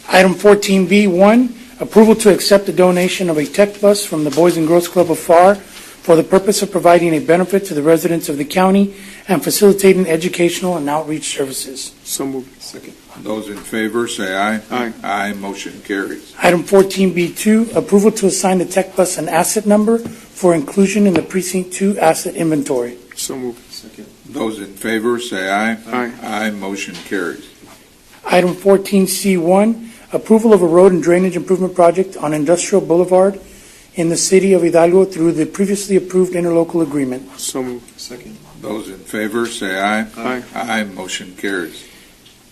Item 14B1, approval to accept the donation of a tech bus from the Boys and Girls Club of FAR for the purpose of providing a benefit to the residents of the county and facilitating educational and outreach services. So moved. Second. Those in favor, say aye. Aye. Aye, motion carries. Item 14B2, approval to assign the tech bus an asset number for inclusion in the Precinct 2 asset inventory. So moved. Second. Those in favor, say aye. Aye. Aye, motion carries. Item 14C1, approval of a road and drainage improvement project on Industrial Boulevard in the city of Hidalgo through the previously approved interlocal agreement. So moved. Second. Those in favor, say aye. Aye. Aye, motion carries.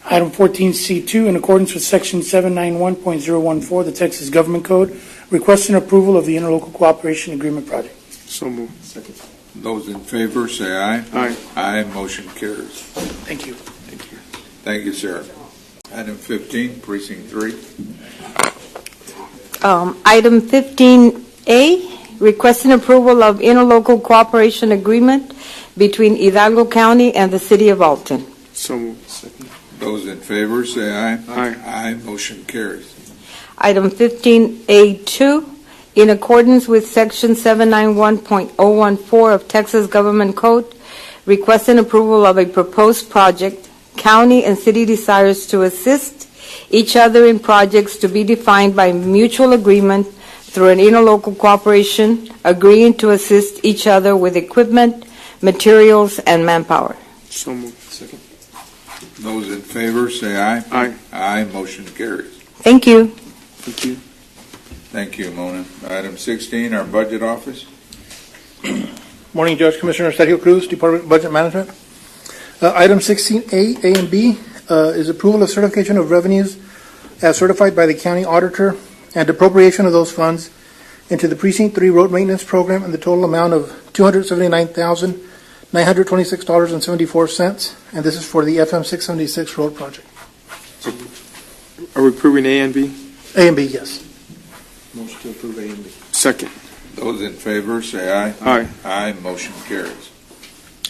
Item 14C2, in accordance with Section 791.014 of the Texas Government Code, requesting approval of the interlocal cooperation agreement project. So moved. Second. Those in favor, say aye. Aye. Aye, motion carries. Thank you. Thank you. Thank you, Sarah. Item 15, Precinct 3. Item 15A, requesting approval of interlocal cooperation agreement between Hidalgo County and the City of Alton. So moved. Second. Those in favor, say aye. Aye. Aye, motion carries. Item 15A2, in accordance with Section 791.014 of Texas Government Code, requesting approval of a proposed project. County and city desires to assist each other in projects to be defined by mutual agreement through an interlocal cooperation, agreeing to assist each other with equipment, materials, and manpower. So moved. Second. Those in favor, say aye. Aye. Aye, motion carries. Thank you. Thank you. Thank you, Mona. Item 16, our Budget Office. Morning, Judge, Commissioner Sergio Cruz, Department of Budget Management. Item 16A, A and B, is approval of certification of revenues as certified by the county auditor and appropriation of those funds into the Precinct 3 Road Maintenance Program in the total amount of $279,926.74, and this is for the FM 676 road project. Are we approving A and B? A and B, yes. Motion to approve A and B. Second. Those in favor, say aye. Aye. Aye, motion carries.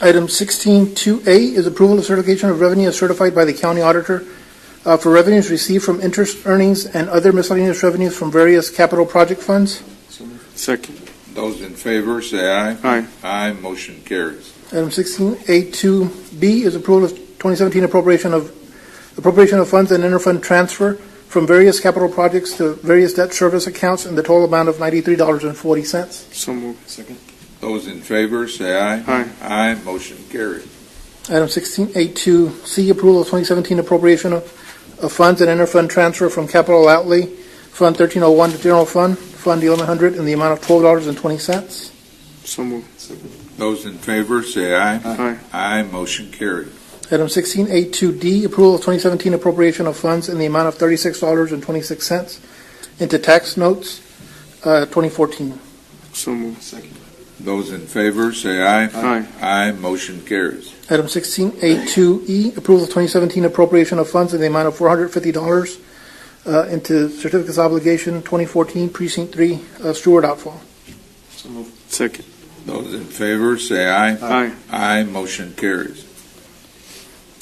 Item 16.2A is approval of certification of revenue as certified by the county auditor for revenues received from interest earnings and other miscellaneous revenues from various capital project funds. Second. Those in favor, say aye. Aye. Aye, motion carries. Item 16A2B is approval of 2017 appropriation of funds and interfund transfer from various capital projects to various debt service accounts in the total amount of $93.40. So moved. Second. Those in favor, say aye. Aye. Aye, motion carries. Item 16A2C, approval of 2017 appropriation of funds and interfund transfer from capital outlay, Fund 1301 to General Fund, Fund 1100 in the amount of $12.20. So moved. Second. Those in favor, say aye. Aye. Aye, motion carries. Item 16A2D, approval of 2017 appropriation of funds in the amount of $36.26 into tax notes 2014. So moved. Second. Those in favor, say aye. Aye. Aye, motion carries. Item 16A2E, approval of 2017 appropriation of funds in the amount of $450 into certificates of obligation 2014 Precinct 3 Stewart outfall. Second. Those in favor, say aye. Aye. Aye, motion carries.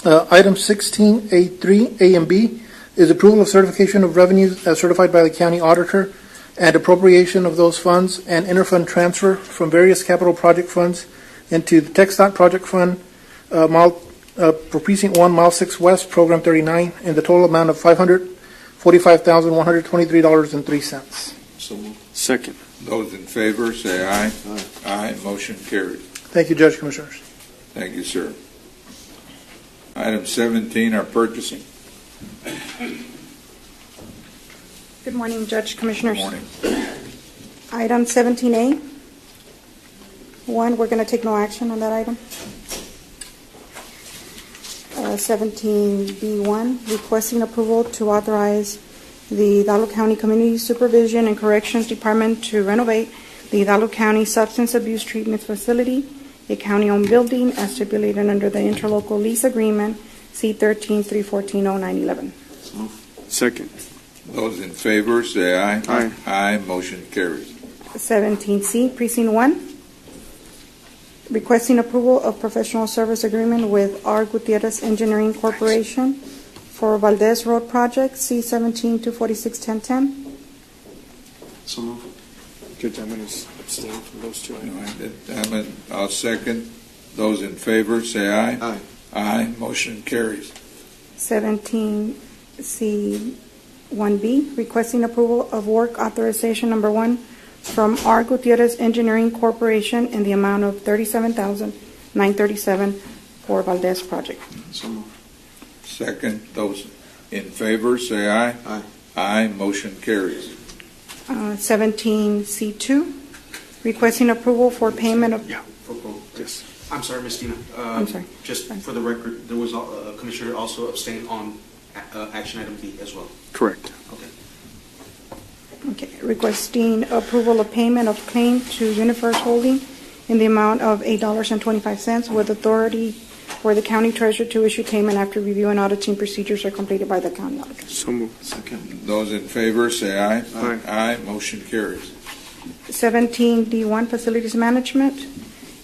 Item 16A3, A and B, is approval of certification of revenues as certified by the county auditor and appropriation of those funds and interfund transfer from various capital project funds into the TxDOT Project Fund for Precinct 1, Mile 6 West, Program 39, in the total amount of $545,123.03. So moved. Second. Those in favor, say aye. Aye. Aye, motion carries. Thank you, Judge, Commissioners. Thank you, sir. Item 17, our purchasing. Good morning, Judge, Commissioners. Good morning. Item 17A. One, we're going to take no action on that item. 17B1, requesting approval to authorize the Hidalgo County Community Supervision and Corrections Department to renovate the Hidalgo County Substance Abuse Treatment Facility, a county-owned building as stipulated under the interlocal lease agreement C-13-314-0911. Second. Those in favor, say aye. Aye. Aye, motion carries. 17C, Precinct 1, requesting approval of professional service agreement with R. Gutierrez Engineering Corporation for Valdez Road Project, C-17-246-1010. So moved. Judge, I'm going to abstain from those two items. I'll second. Those in favor, say aye. Aye. Aye, motion carries. 17C1B, requesting approval of work authorization number 1 from R. Gutierrez Engineering Corporation in the amount of $37,937 for Valdez project. So moved. Second. Those in favor, say aye. Aye. Aye, motion carries. 17C2, requesting approval for payment of... Yeah, for both. Yes. I'm sorry, Ms. Tina. I'm sorry. Just for the record, there was a commissioner also abstained on action item B as well. Correct. Okay. Okay, requesting approval of payment of claim to UniFirst Holding in the amount of $8.25 with authority for the county treasurer to issue payment after review and auditing procedures are completed by the county auditor. So moved. Second. Those in favor, say aye. Aye. Aye, motion carries. 17D1, Facilities Management,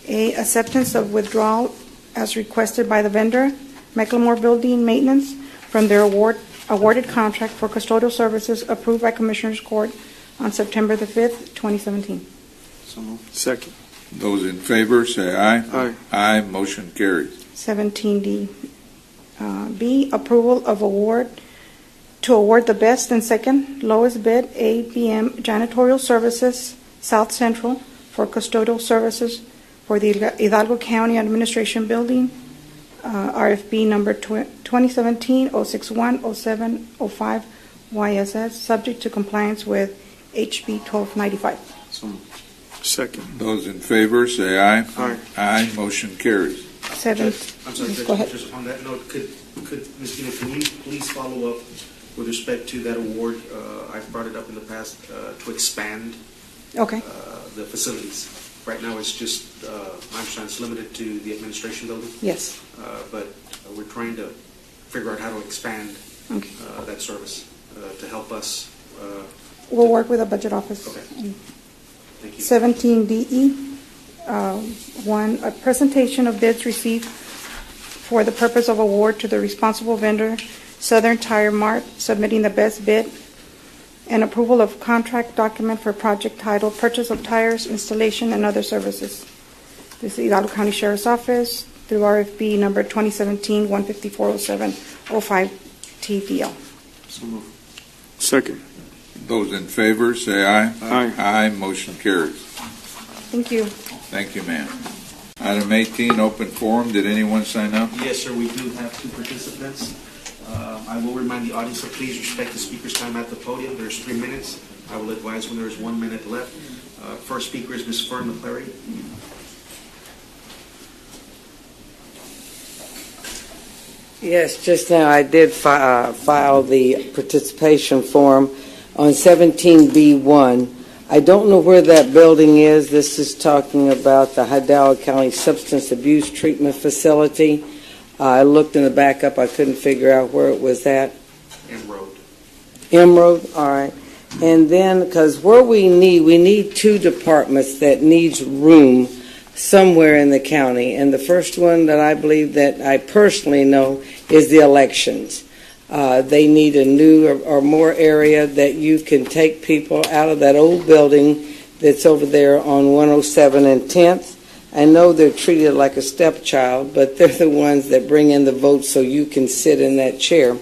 A, acceptance of withdrawal as requested by the vendor, Mecklemore Building Maintenance, from their awarded contract for custodial services approved by Commissioners Court on September the 5th, 2017. So moved. Second. Those in favor, say aye. Aye. Aye, motion carries. 17D B, approval of award to award the best and second lowest bid ABM Janitorial Services South Central for custodial services for the Hidalgo County Administration Building, RFP number 2017-061-07-05 YSS, subject to compliance with HB 1295. So moved. Second. Those in favor, say aye. Aye. Aye, motion carries. Seven. I'm sorry, Go ahead. just on that note, could Ms. Tina, can you please follow up with respect to that award? I've brought it up in the past to expand Okay. the facilities. Right now, it's just, I understand it's limited to the administration building, Yes. but we're trying to figure out how to expand Okay. that service to help us. We'll work with the budget office. Okay. Thank you. 17DE, 1, a presentation of bids received for the purpose of award to the responsible vendor, Southern Tire Mart, submitting the best bid, and approval of contract document for project titled Purchase of Tires, Installation, and Other Services. This is Hidalgo County Sheriff's Office through RFP number 2017-15407-05 TDL. So moved. Second. Those in favor, say aye. Aye. Aye, motion carries. Thank you. Thank you, ma'am. Item 18, open forum. Did anyone sign up? Yes, sir, we do have 2 participants. I will remind the audience to please respect the speaker's time at the podium. There's 3 minutes. I will advise when there is 1 minute left. First speaker is Ms. Fern McClary. Yes, just now I did file the participation form on 17B1. I don't know where that building is. This is talking about the Hidalgo County Substance Abuse Treatment Facility. I looked in the backup. I couldn't figure out where it was at. And road. Emerald, all right. And then, because where we need two departments that needs room somewhere in the county. And the first one that I believe that I personally know is the elections. They need a new or more area that you can take people out of that old building that's over there on 107 and 10th. I know they're treated like a stepchild, but they're the ones that bring in the votes so you can sit in that chair.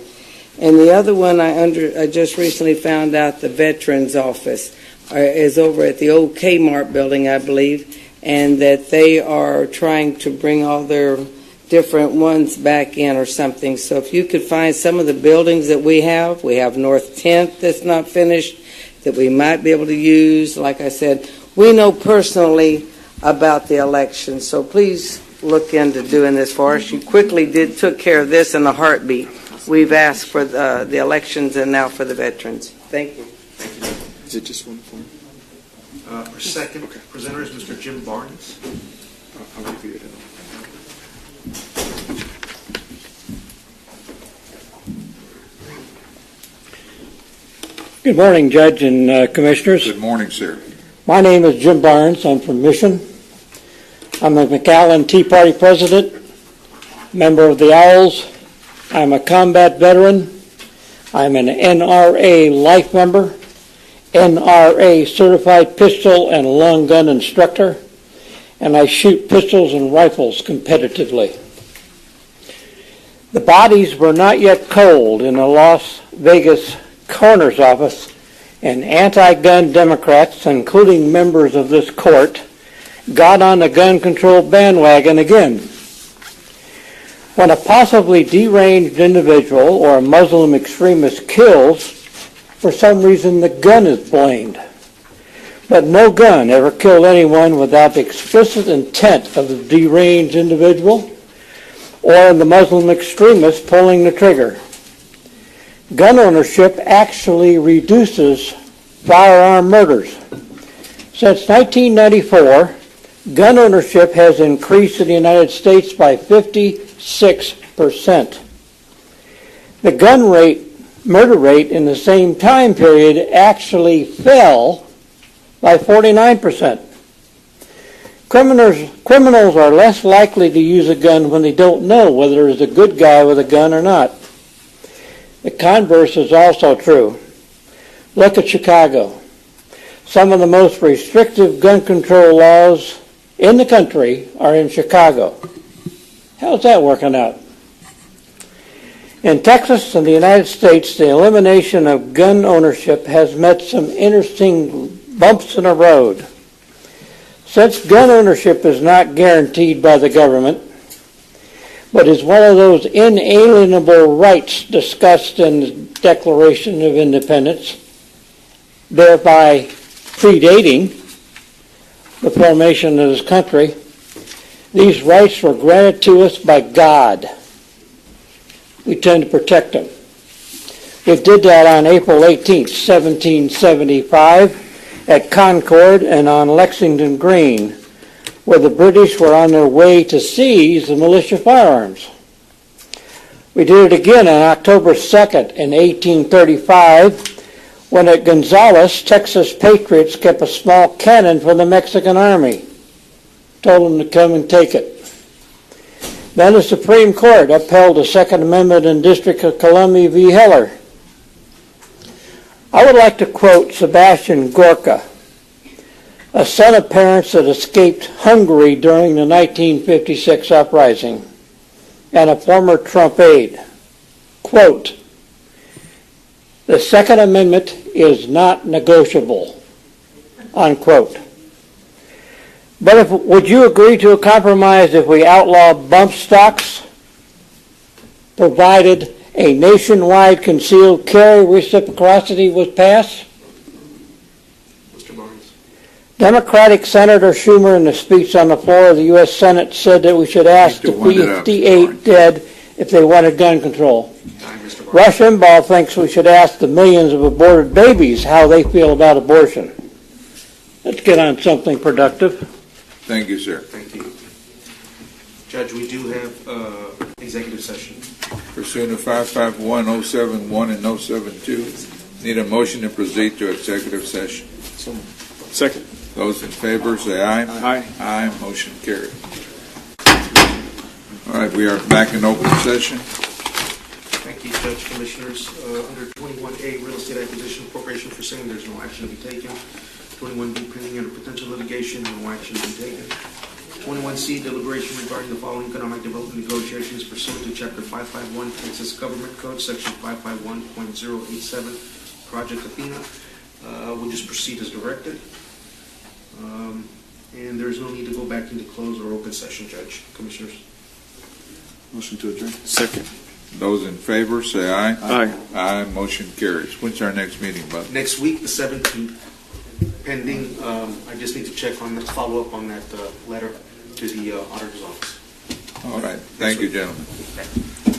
And the other one I just recently found out the Veterans Office is over at the old Kmart building, I believe, and that they are trying to bring all their different ones back in or something. So if you could find some of the buildings that we have North 10th that's not finished, that we might be able to use. Like I said, we know personally about the election, so please look into doing this for us. You quickly took care of this in a heartbeat. We've asked for the elections and now for the veterans. Thank you. Thank you. Is it just one form? Our second presenter is Mr. Jim Barnes. I'll review it. Good morning, Judge and Commissioners. Good morning, sir. My name is Jim Barnes. I'm from Mission. I'm a McAllen Tea Party president, member of the Owls. I'm a combat veteran. I'm an NRA life member, NRA certified pistol and long gun instructor, and I shoot pistols and rifles competitively. The bodies were not yet cold in the Las Vegas coroner's office, and anti-gun Democrats, including members of this court, got on the gun control bandwagon again. When a possibly deranged individual or a Muslim extremist kills, for some reason the gun is blamed. But no gun ever killed anyone without the explicit intent of the deranged individual or the Muslim extremist pulling the trigger. Gun ownership actually reduces firearm murders. Since 1994, gun ownership has increased in the United States by 56%. The murder rate in the same time period actually fell by 49%. Criminals are less likely to use a gun when they don't know whether it's a good guy with a gun or not. The converse is also true. Look at Chicago. Some of the most restrictive gun control laws in the country are in Chicago. How's that working out? In Texas and the United States, the elimination of gun ownership has met some interesting bumps in the road. Since gun ownership is not guaranteed by the government, but is one of those inalienable rights discussed in the Declaration of Independence, thereby predating the formation of this country, these rights were granted to us by God. We tend to protect them. We did that on April 18, 1775, at Concord and on Lexington Green, where the British were on their way to seize the militia firearms. We did it again on October 2nd in 1835, when at Gonzales, Texas patriots kept a small cannon from the Mexican army. Told them to come and take it. Then the Supreme Court upheld the Second Amendment in District of Columbia v. Heller. I would like to quote Sebastian Gorka, a son of parents that escaped Hungary during the 1956 uprising, and a former Trump aide. Quote, "The Second Amendment is not negotiable," unquote. But would you agree to a compromise if we outlaw bump stocks, provided a nationwide concealed carry reciprocity was passed? Mr. Barnes. Democratic Senator Schumer, in a speech on the floor of the U.S. Senate, said that we should ask the PD dead if they wanted gun control. Rush Limbaugh thinks we should ask the millions of aborted babies how they feel about abortion. Let's get on something productive. Thank you, sir. Thank you. Judge, we do have executive session. Pursuant to 551, 071, and 072, Need a motion to proceed to executive session. Second. Those in favor say aye. Aye. Aye, motion carried. All right, we are back in open session. Thank you, Judge, Commissioners. Under 21A, Real Estate Acquisition Corporation for saying there's no action to be taken. 21B, pending under potential litigation, no action to be taken. 21C, deliberation regarding the following economic development negotiations pursuant to Chapter 551, Texas Government Code, Section 551.087, Project Athena. We'll just proceed as directed. And there's no need to go back into closed or open session, Judge, Commissioners. Motion to adjourn. Second. Those in favor say aye. Aye. Aye, motion carries. When's our next meeting, Bud? Next week, the 17th, pending, I just need to check on that, follow up on that letter to the auditor's office. All right. Thank you, gentlemen.